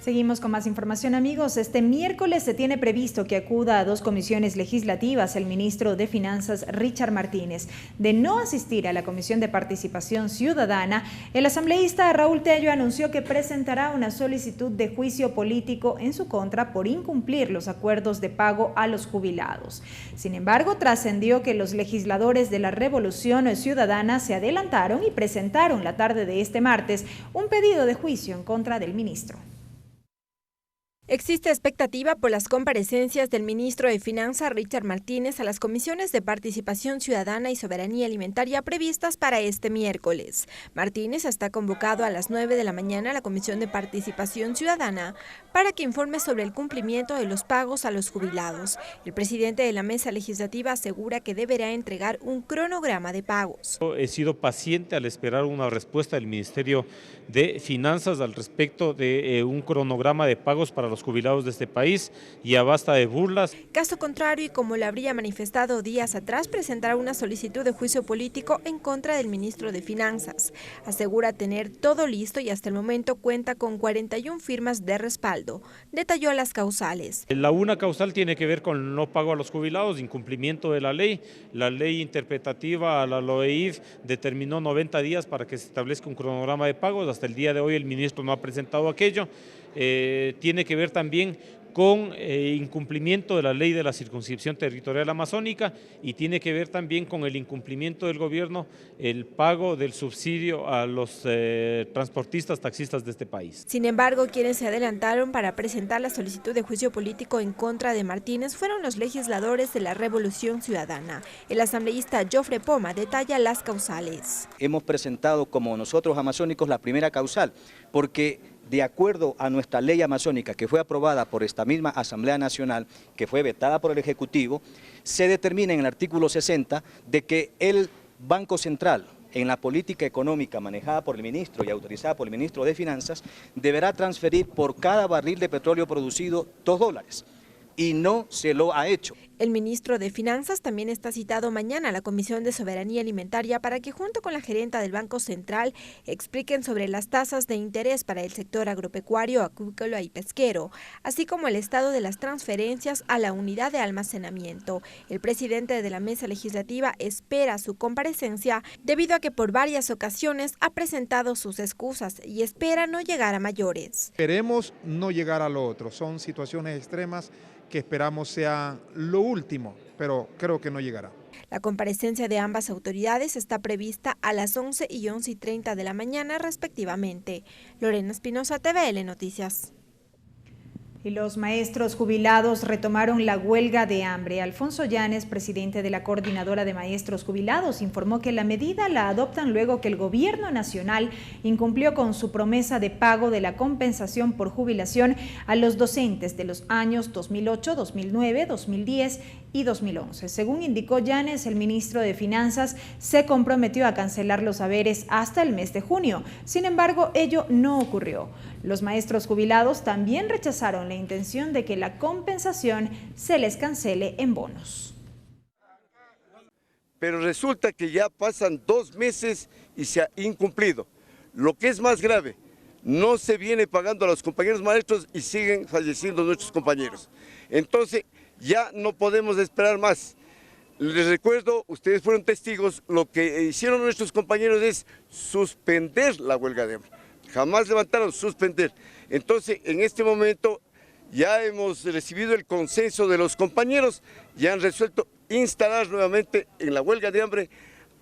S5: Seguimos con más información, amigos. Este miércoles se tiene previsto que acuda a 2 comisiones legislativas el ministro de Finanzas, Richard Martínez. De no asistir a la Comisión de Participación Ciudadana, el asambleísta Raúl Tello anunció que presentará una solicitud de juicio político en su contra por incumplir los acuerdos de pago a los jubilados. Sin embargo, trascendió que los legisladores de la Revolución Ciudadana se adelantaron y presentaron la tarde de este martes un pedido de juicio en contra del ministro.
S1: Existe expectativa por las comparecencias del ministro de Finanzas, Richard Martínez, a las comisiones de Participación Ciudadana y Soberanía Alimentaria previstas para este miércoles. Martínez está convocado a las 9 de la mañana a la Comisión de Participación Ciudadana para que informe sobre el cumplimiento de los pagos a los jubilados. El presidente de la mesa legislativa asegura que deberá entregar un cronograma de pagos.
S21: He sido paciente al esperar una respuesta del Ministerio de Finanzas al respecto de un cronograma de pagos para los jubilados de este país y a basta de burlas.
S1: Caso contrario, y como lo habría manifestado días atrás, presentará una solicitud de juicio político en contra del ministro de Finanzas. Asegura tener todo listo y hasta el momento cuenta con 41 firmas de respaldo. Detalló las causales.
S21: La una causal tiene que ver con no pago a los jubilados, incumplimiento de la ley. La ley interpretativa a la LOEIF determinó 90 días para que se establezca un cronograma de pagos. Hasta el día de hoy el ministro no ha presentado aquello. Tiene que ver también con incumplimiento de la ley de la circunscripción territorial amazónica y tiene que ver también con el incumplimiento del gobierno, el pago del subsidio a los transportistas, taxistas de este país.
S1: Sin embargo, quienes se adelantaron para presentar la solicitud de juicio político en contra de Martínez fueron los legisladores de la Revolución Ciudadana. El asambleísta Jofre Poma detalla las causales.
S22: Hemos presentado como nosotros amazónicos la primera causal, porque de acuerdo a nuestra ley amazónica que fue aprobada por esta misma Asamblea Nacional, que fue vetada por el Ejecutivo, se determina en el artículo 60 de que el Banco Central, en la política económica manejada por el ministro y autorizada por el ministro de Finanzas, deberá transferir por cada barril de petróleo producido $2. Y no se lo ha hecho.
S1: El ministro de Finanzas también está citado mañana a la Comisión de Soberanía Alimentaria para que junto con la gerenta del Banco Central expliquen sobre las tasas de interés para el sector agropecuario, acuícola y pesquero, así como el estado de las transferencias a la unidad de almacenamiento. El presidente de la mesa legislativa espera su comparecencia debido a que por varias ocasiones ha presentado sus excusas y espera no llegar a mayores.
S3: Esperemos no llegar a lo otro, son situaciones extremas que esperamos sea lo último, pero creo que no llegará.
S1: La comparecencia de ambas autoridades está prevista a las 11 y 11:30 de la mañana respectivamente. Lorena Espinosa, TVL Noticias.
S5: Y los maestros jubilados retomaron la huelga de hambre. Alfonso Llanes, presidente de la Coordinadora de Maestros Jubilados, informó que la medida la adoptan luego que el gobierno nacional incumplió con su promesa de pago de la compensación por jubilación a los docentes de los años 2008, 2009, 2010 y 2011. Según indicó Llanes, el ministro de Finanzas se comprometió a cancelar los haberes hasta el mes de junio. Sin embargo, ello no ocurrió. Los maestros jubilados también rechazaron la intención de que la compensación se les cancele en bonos.
S6: Pero resulta que ya pasan 2 meses y se ha incumplido. Lo que es más grave, no se viene pagando a los compañeros maestros y siguen falleciendo nuestros compañeros. Entonces, ya no podemos esperar más. Les recuerdo, ustedes fueron testigos, lo que hicieron nuestros compañeros es suspender la huelga de hambre. Jamás levantaron, suspender. Entonces, en este momento ya hemos recibido el consenso de los compañeros, ya han resuelto instalar nuevamente en la huelga de hambre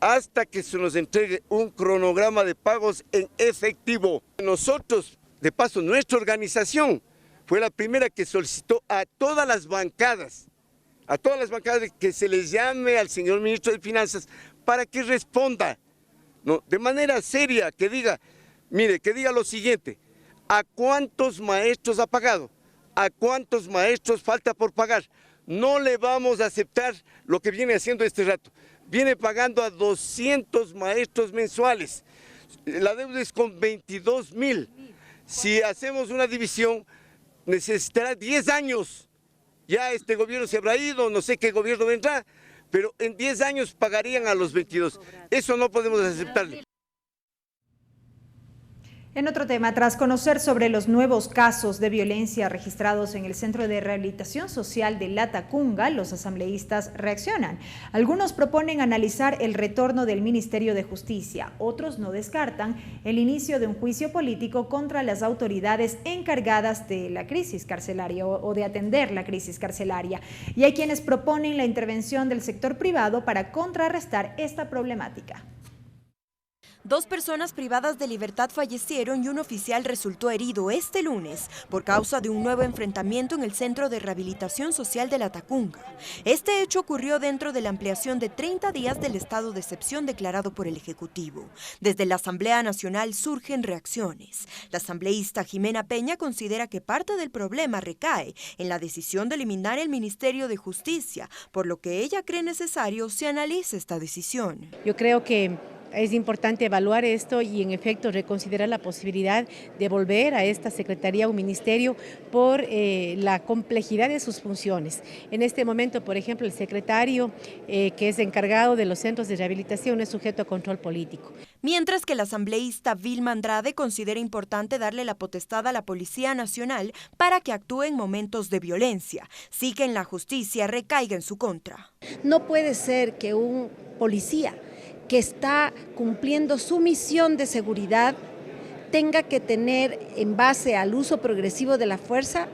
S6: hasta que se nos entregue un cronograma de pagos en efectivo. Nosotros, de paso, nuestra organización fue la primera que solicitó a todas las bancadas que se les llame al señor ministro de Finanzas para que responda, ¿no?, de manera seria, que diga, mire, que diga lo siguiente: ¿a cuántos maestros ha pagado? ¿A cuántos maestros falta por pagar? No le vamos a aceptar lo que viene haciendo este rato. Viene pagando a 200 maestros mensuales. La deuda es con 22.000. Si hacemos una división, necesitará 10 años. Ya este gobierno se habrá ido, no sé qué gobierno vendrá, pero en 10 años pagarían a los 22. Eso no podemos aceptarle.
S5: En otro tema, tras conocer sobre los nuevos casos de violencia registrados en el Centro de Rehabilitación Social de Latacunga, los asambleístas reaccionan. Algunos proponen analizar el retorno del Ministerio de Justicia, otros no descartan el inicio de un juicio político contra las autoridades encargadas de la crisis carcelaria o de atender la crisis carcelaria. Y hay quienes proponen la intervención del sector privado para contrarrestar esta problemática.
S23: 2 personas privadas de libertad fallecieron y un oficial resultó herido este lunes por causa de un nuevo enfrentamiento en el Centro de Rehabilitación Social de Latacunga. Este hecho ocurrió dentro de la ampliación de 30 días del estado de excepción declarado por el Ejecutivo. Desde la Asamblea Nacional surgen reacciones. La asambleísta Jimena Peña considera que parte del problema recae en la decisión de eliminar el Ministerio de Justicia, por lo que ella cree necesario se analice esta decisión.
S24: Yo creo que es importante evaluar esto y en efecto reconsiderar la posibilidad de volver a esta secretaría o ministerio por la complejidad de sus funciones. En este momento, por ejemplo, el secretario que es encargado de los centros de rehabilitación es sujeto a control político.
S23: Mientras que la asambleísta Vilma Andrade considera importante darle la potestad a la Policía Nacional para que actúe en momentos de violencia, sí que en la justicia recaiga en su contra.
S25: No puede ser que un policía que está cumpliendo su misión de seguridad tenga que tener, en base al uso progresivo de la fuerza,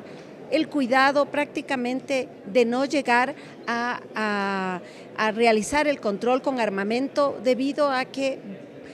S25: el cuidado prácticamente de no llegar a realizar el control con armamento, debido a que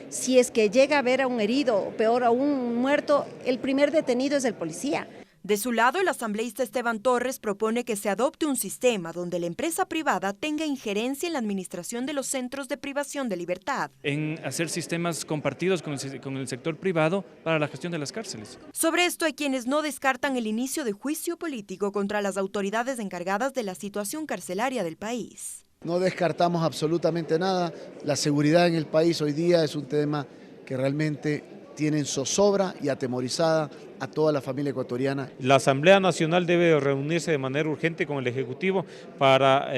S25: si es que llega a haber a un herido o peor a un muerto, el primer detenido es el policía.
S23: De su lado, el asambleísta Esteban Torres propone que se adopte un sistema donde la empresa privada tenga injerencia en la administración de los centros de privación de libertad.
S26: En hacer sistemas compartidos con el sector privado para la gestión de las cárceles.
S23: Sobre esto hay quienes no descartan el inicio de juicio político contra las autoridades encargadas de la situación carcelaria del país.
S27: No descartamos absolutamente nada. La seguridad en el país hoy día es un tema que realmente tiene en zozobra y atemorizada a toda la familia ecuatoriana.
S21: La Asamblea Nacional debe reunirse de manera urgente con el Ejecutivo para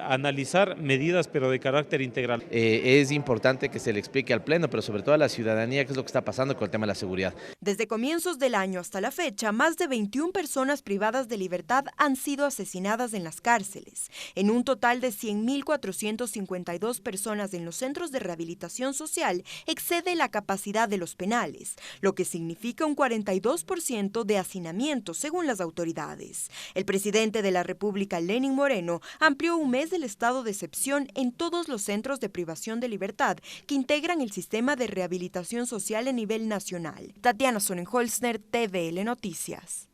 S21: analizar medidas, pero de carácter integral.
S7: Es importante que se le explique al Pleno, pero sobre todo a la ciudadanía, qué es lo que está pasando con el tema de la seguridad.
S23: Desde comienzos del año hasta la fecha, más de 21 personas privadas de libertad han sido asesinadas en las cárceles. En un total de 100.452 personas en los centros de rehabilitación social excede la capacidad de los penales, lo que significa un 42% de hacinamiento según las autoridades. El presidente de la República, Lenín Moreno, amplió un mes el estado de excepción en todos los centros de privación de libertad que integran el sistema de rehabilitación social a nivel nacional. Tatiana Sonnenholzner, TVL Noticias.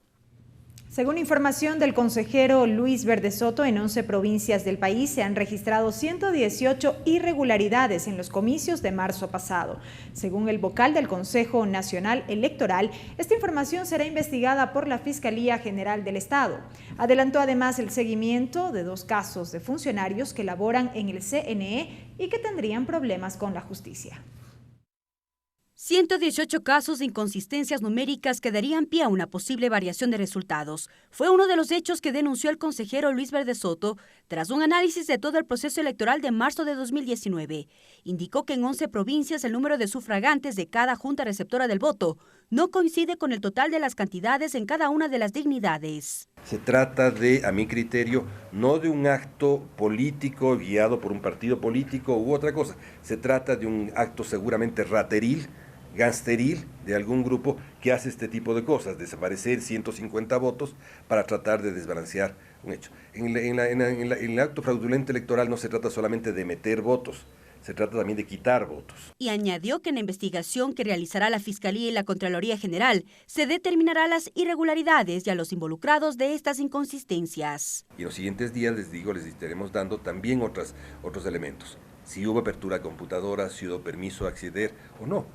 S5: Según información del consejero Luis Verde Soto, en 11 provincias del país se han registrado 118 irregularidades en los comicios de marzo pasado. Según el vocal del Consejo Nacional Electoral, esta información será investigada por la Fiscalía General del Estado. Adelantó además el seguimiento de 2 casos de funcionarios que laboran en el CNE y que tendrían problemas con la justicia.
S8: 118 casos de inconsistencias numéricas que darían pie a una posible variación de resultados. Fue uno de los hechos que denunció el consejero Luis Verde Soto tras un análisis de todo el proceso electoral de marzo de 2019. Indicó que en 11 provincias el número de sufragantes de cada junta receptora del voto no coincide con el total de las cantidades en cada una de las dignidades.
S9: Se trata de, a mi criterio, no de un acto político guiado por un partido político u otra cosa. Se trata de un acto seguramente rateril, gangsteril de algún grupo que hace este tipo de cosas, desaparecer 150 votos para tratar de desbalancear un hecho. En el acto fraudulento electoral no se trata solamente de meter votos, se trata también de quitar votos.
S8: Y añadió que en la investigación que realizará la Fiscalía y la Contraloría General se determinará las irregularidades y a los involucrados de estas inconsistencias.
S9: Y en los siguientes días, les estaremos dando también otros elementos. Si hubo apertura de computadoras, si hubo permiso a acceder o no.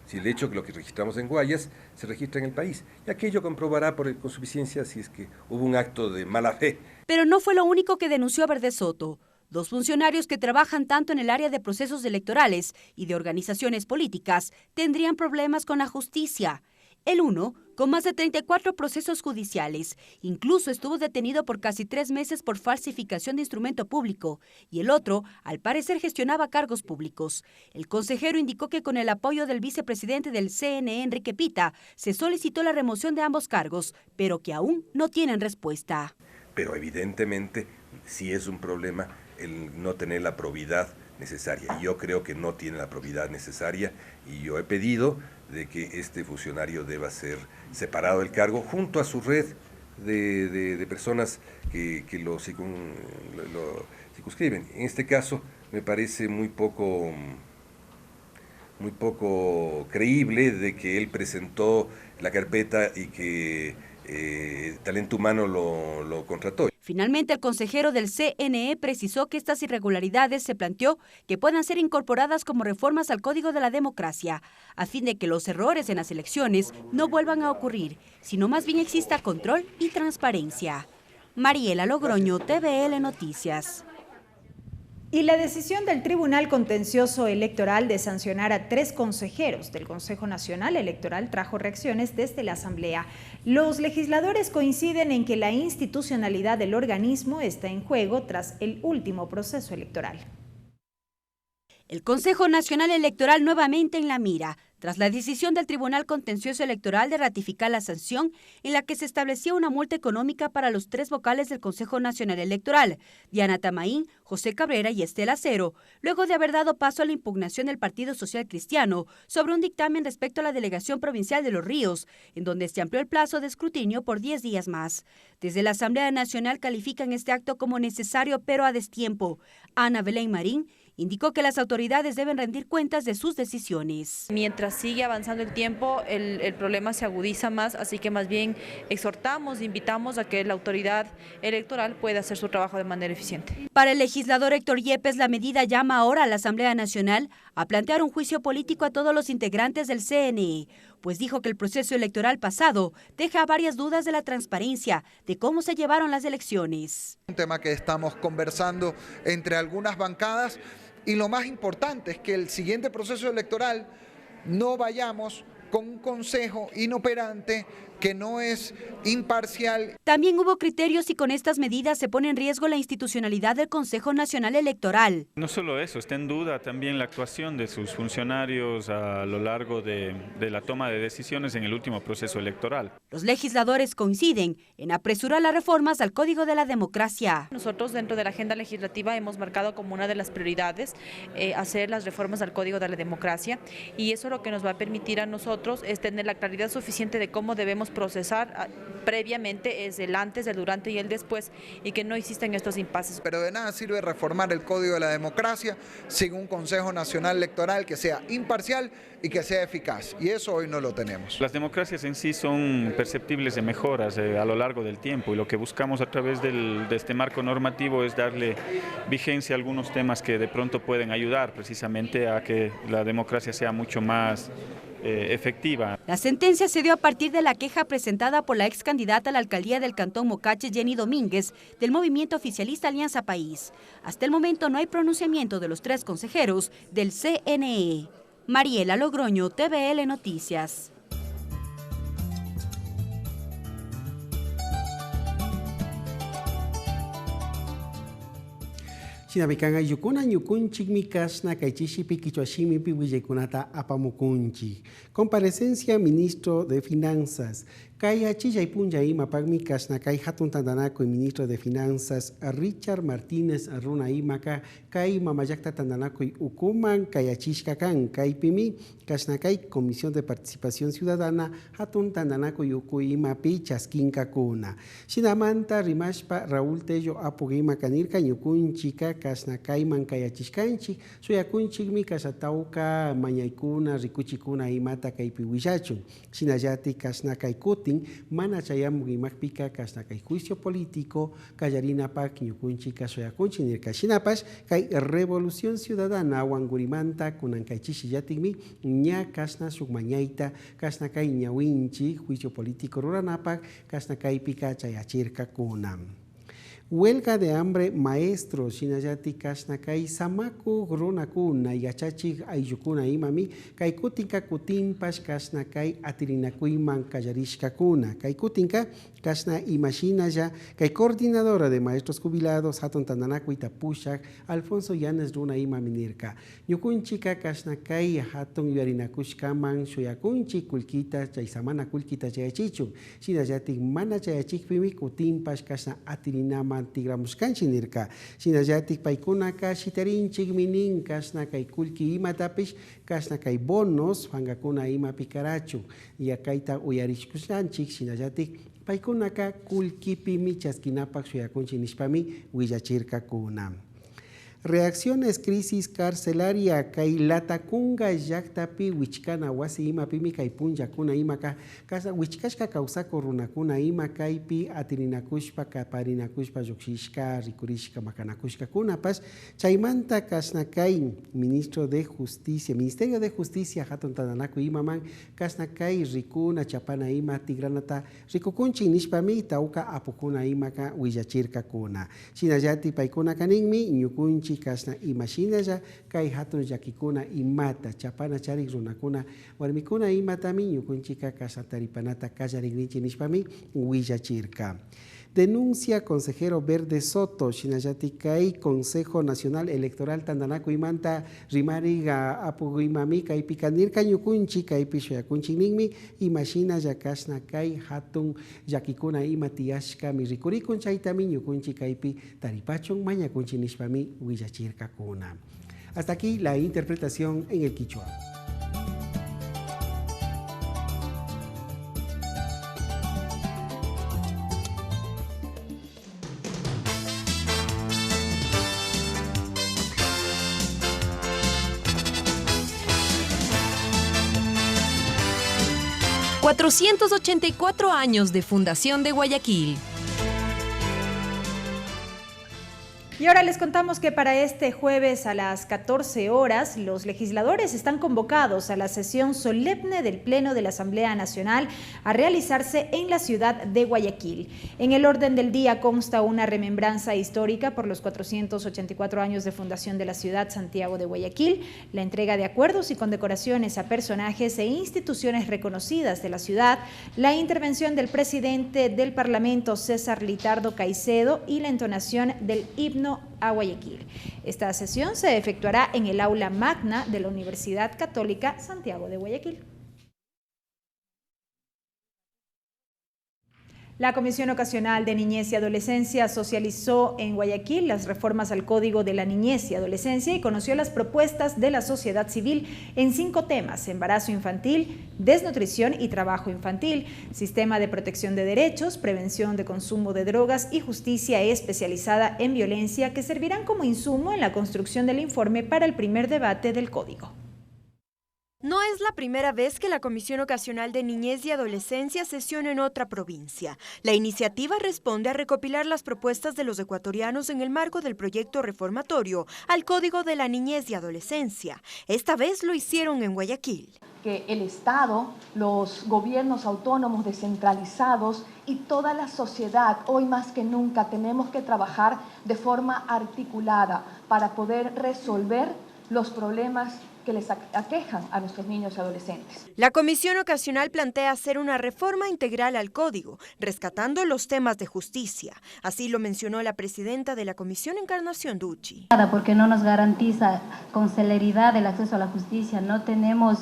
S9: Si el hecho que lo que registramos en Guayas se registra en el país. Y aquello comprobará con suficiencia si es que hubo un acto de mala fe.
S8: Pero no fue lo único que denunció Verde Soto. 2 funcionarios que trabajan tanto en el área de procesos electorales y de organizaciones políticas tendrían problemas con la justicia. El uno, con más de 34 procesos judiciales, incluso estuvo detenido por casi 3 meses por falsificación de instrumento público, y el otro, al parecer, gestionaba cargos públicos. El consejero indicó que con el apoyo del vicepresidente del CNE, Enrique Pita, se solicitó la remoción de ambos cargos, pero que aún no tienen respuesta.
S9: Pero evidentemente sí es un problema el no tener la probidad necesaria. Yo creo que no tiene la probidad necesaria y yo he pedido de que este funcionario deba ser separado del cargo junto a su red de personas que lo circunscriben. En este caso me parece muy poco creíble de que él presentó la carpeta y que Talento Humano lo contrató.
S8: Finalmente, el consejero del CNE precisó que estas irregularidades se planteó que puedan ser incorporadas como reformas al Código de la Democracia, a fin de que los errores en las elecciones no vuelvan a ocurrir, sino más bien exista control y transparencia. Mariela Logroño, TVL Noticias.
S5: Y la decisión del Tribunal Contencioso Electoral de sancionar a 3 consejeros del Consejo Nacional Electoral trajo reacciones desde la Asamblea. Los legisladores coinciden en que la institucionalidad del organismo está en juego tras el último proceso electoral.
S8: El Consejo Nacional Electoral nuevamente en la mira, tras la decisión del Tribunal Contencioso Electoral de ratificar la sanción en la que se establecía una multa económica para los 3 vocales del Consejo Nacional Electoral, Diana Tamaín, José Cabrera y Estela Acero, luego de haber dado paso a la impugnación del Partido Social Cristiano sobre un dictamen respecto a la Delegación Provincial de Los Ríos, en donde se amplió el plazo de escrutinio por 10 días más. Desde la Asamblea Nacional califican este acto como necesario pero a destiempo. Ana Belén Marín indicó que las autoridades deben rendir cuentas de sus decisiones.
S10: Mientras sigue avanzando el tiempo, el problema se agudiza más, así que más bien exhortamos, invitamos a que la autoridad electoral pueda hacer su trabajo de manera eficiente.
S8: Para el legislador Héctor Yepes, la medida llama ahora a la Asamblea Nacional a plantear un juicio político a todos los integrantes del CNE, pues dijo que el proceso electoral pasado deja varias dudas de la transparencia de cómo se llevaron las elecciones.
S11: Un tema que estamos conversando entre algunas bancadas. Y lo más importante es que el siguiente proceso electoral no vayamos con un consejo inoperante que no es imparcial.
S8: También hubo criterios y con estas medidas se pone en riesgo la institucionalidad del Consejo Nacional Electoral.
S12: No solo eso, está en duda también la actuación de sus funcionarios a lo largo de la toma de decisiones en el último proceso electoral.
S8: Los legisladores coinciden en apresurar las reformas al Código de la Democracia.
S10: Nosotros dentro de la agenda legislativa hemos marcado como una de las prioridades hacer las reformas al Código de la Democracia, y eso lo que nos va a permitir a nosotros es tener la claridad suficiente de cómo debemos procesar previamente, es el antes, el durante y el después, y que no existen estos impases.
S11: Pero de nada sirve reformar el Código de la Democracia sin un Consejo Nacional Electoral que sea imparcial y que sea eficaz, y eso hoy no lo tenemos.
S12: Las democracias en sí son perceptibles de mejoras a lo largo del tiempo, y lo que buscamos a través de este marco normativo es darle vigencia a algunos temas que de pronto pueden ayudar precisamente a que la democracia sea mucho más efectiva.
S8: La sentencia se dio a partir de la queja presentada por la ex candidata a la alcaldía del Cantón Mocache, Jenny Domínguez, del movimiento oficialista Alianza País. Hasta el momento no hay pronunciamiento de los 3 consejeros del CNE. Mariela Logroño, TVL Noticias.
S20: Sinabikanga yukuna ñukunchik mikashna kaichishi kichwashimi piwijekunata apamukunchi. Comparecencia ministro de Finanzas. Kaya chillaipunja ima pagmi kashna kai hatun tandanako y ministro de Finanzas Richard Martínez Runa imaka kai mamayakta tandanako y ukuman kaya chishkakan kai pimi kashna kai Comisión de Participación Ciudadana hatun tandanako y ukuima pi chaskinka kuna. Sinamanta rimashpa Raúl Tello apugima kanirka ñukunchika kashna kai man kaya chishkanchi suyakunchikmi kasatauka mañaykuna rikuchikuna imata kai piwillachu. Sinayati kashna kai mana chayamugimakpika kashna kay juicio político kallarina pak ñukunchika soyakunchi nirka shinapash kay revolución ciudadana wangurimanta kunan kay chishillatigmi ña kashna sukmañayta kashna kay ñawinchi juicio político ruranapak kashna kaypika chayachirka kunam. Huelga de hambre maestros shinayati kashna kay samaku runakuna yachachik ayukuna imami kay kutinka kutinpash kashna kay atirinakuyman kallarishkakuna kay kutinka kashna imashinaya kay coordinadora de maestros jubilados hatun tandanako Itapushak Alfonso Llanes Runa imami nirka ñukunchika kashna kay hatun yuarinakushkaman shuyakunchik kulkita chay samana kulkita chayachichun shinayati mana chayachikpimi kutinpash kashna atirinama tigramuskanchi nirka shinallatik paykunaka shitarinchik minin kashna kay kulki imatapish kashna kay bonos hankakuna ima pikarachu yakayta uyarishkushanchik shinallatik paykunaka kulkipimi chaskinapak suyakunchi nishpami willachirka kuna. Reacciones crisis carcelaria kay latakunga llaktapi wichkana wasi imapimi kay punllakuna imaka kasa wichkashka kawsako runakuna ima kaypi atirinakushpa kaparinakushpa lluksishka rikurishka makanakushka kunapash chaymanta kashna kay Ministerio de Justicia hatun tandanako imaman kashna kay rikuna chapana ima tigranata rikukunchi nishpami tauka apukuna imaka willachirka kuna shinallati paykuna kaninmi ñukunchi kashna imashinalla kay hatun llakikuna imata chapana charik runakuna warmikuna imatami ñukunchika kasataripanata kallarikninchi nishpami willachirka. Denuncia consejero Verde Soto shinallati kay Consejo Nacional Electoral tandanako imanta rimariga apugimami kay pikanirka ñukunchi kaypi shoyakunchikninmi imashinalla kashna kay hatun llakikuna imatiyashka rikurikun chaytami ñukunchi kaypi taripachun mañakunchi nishpami willachirka kuna. Hasta aquí la interpretación en el quichua.
S13: ...484 años de fundación de Guayaquil.
S5: Y ahora les contamos que para este jueves a las 14 horas, los legisladores están convocados a la sesión solemne del Pleno de la Asamblea Nacional a realizarse en la ciudad de Guayaquil. En el orden del día consta una remembranza histórica por los 484 años de fundación de la ciudad Santiago de Guayaquil, la entrega de acuerdos y condecoraciones a personajes e instituciones reconocidas de la ciudad, la intervención del presidente del Parlamento, César Litardo Caicedo, y la entonación del himno a Guayaquil. Esta sesión se efectuará en el aula magna de la Universidad Católica Santiago de Guayaquil. La Comisión Ocasional de Niñez y Adolescencia socializó en Guayaquil las reformas al Código de la Niñez y Adolescencia y conoció las propuestas de la sociedad civil en 5 temas: embarazo infantil, desnutrición y trabajo infantil, sistema de protección de derechos, prevención de consumo de drogas y justicia especializada en violencia, que servirán como insumo en la construcción del informe para el primer debate del Código.
S23: No es la primera vez que la Comisión Ocasional de Niñez y Adolescencia sesiona en otra provincia. La iniciativa responde a recopilar las propuestas de los ecuatorianos en el marco del proyecto reformatorio al Código de la Niñez y Adolescencia. Esta vez lo hicieron en Guayaquil.
S2: Que el Estado, los gobiernos autónomos descentralizados y toda la sociedad, hoy más que nunca, tenemos que trabajar de forma articulada para poder resolver los problemas que les aquejan a nuestros niños y adolescentes.
S23: La Comisión Ocasional plantea hacer una reforma integral al Código, rescatando los temas de justicia. Así lo mencionó la presidenta de la Comisión, Encarnación Ducci.
S14: Porque no nos garantiza con celeridad el acceso a la justicia, no tenemos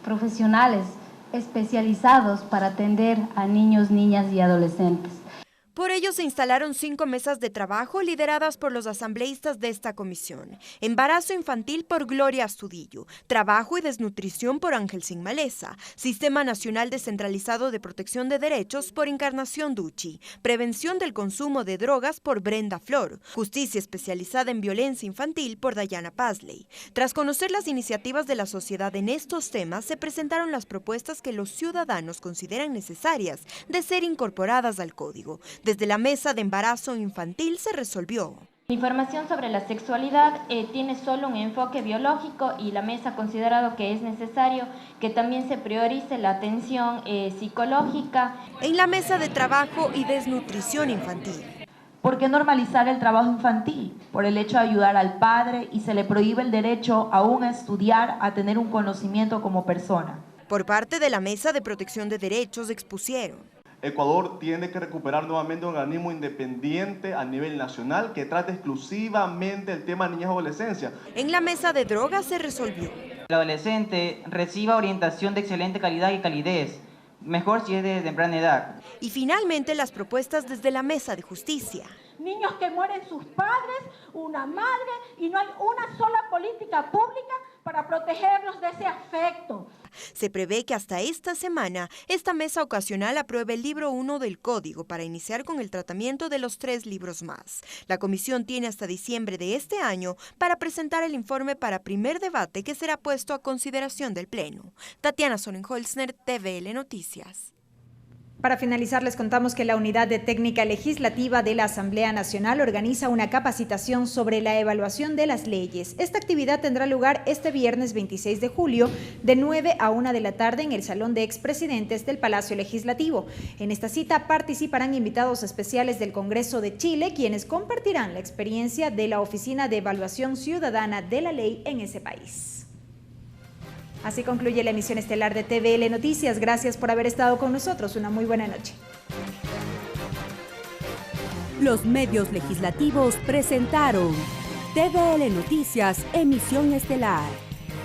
S14: profesionales especializados para atender a niños, niñas y adolescentes.
S23: Por ello se instalaron 5 mesas de trabajo lideradas por los asambleístas de esta comisión. Embarazo infantil por Gloria Astudillo, trabajo y desnutrición por Ángel Sin Maleza, Sistema Nacional Descentralizado de Protección de Derechos por Encarnación Ducci, prevención del consumo de drogas por Brenda Flor, justicia especializada en violencia infantil por Dayana Pazley. Tras conocer las iniciativas de la sociedad en estos temas, se presentaron las propuestas que los ciudadanos consideran necesarias de ser incorporadas al Código. Desde la mesa de embarazo infantil se resolvió.
S14: La información sobre la sexualidad tiene solo un enfoque biológico y la mesa ha considerado que es necesario que también se priorice la atención psicológica.
S23: En la mesa de trabajo y desnutrición infantil.
S15: ¿Por qué normalizar el trabajo infantil? Por el hecho de ayudar al padre, y se le prohíbe el derecho aún a estudiar, a tener un conocimiento como persona.
S23: Por parte de la mesa de protección de derechos expusieron:
S16: Ecuador tiene que recuperar nuevamente un organismo independiente a nivel nacional que trate exclusivamente el tema de niñez y adolescencia.
S23: En la mesa de drogas se resolvió:
S17: el adolescente reciba orientación de excelente calidad y calidez, mejor si es de temprana edad.
S23: Y finalmente las propuestas desde la mesa de justicia.
S18: Niños que mueren sus padres, una madre, y no hay una sola política pública para protegerlos de ese afecto.
S23: Se prevé que hasta esta semana esta mesa ocasional apruebe el libro 1 del Código para iniciar con el tratamiento de los 3 libros más. La comisión tiene hasta diciembre de este año para presentar el informe para primer debate, que será puesto a consideración del Pleno. Tatiana Sonnenholzner, TVL Noticias.
S5: Para finalizar, les contamos que la Unidad de Técnica Legislativa de la Asamblea Nacional organiza una capacitación sobre la evaluación de las leyes. Esta actividad tendrá lugar este viernes 26 de julio de 9 a 1 de la tarde en el Salón de Expresidentes del Palacio Legislativo. En esta cita participarán invitados especiales del Congreso de Chile, quienes compartirán la experiencia de la Oficina de Evaluación Ciudadana de la Ley en ese país. Así concluye la emisión estelar de TVL Noticias. Gracias por haber estado con nosotros. Una muy buena noche.
S4: Los medios legislativos presentaron TVL Noticias, emisión estelar.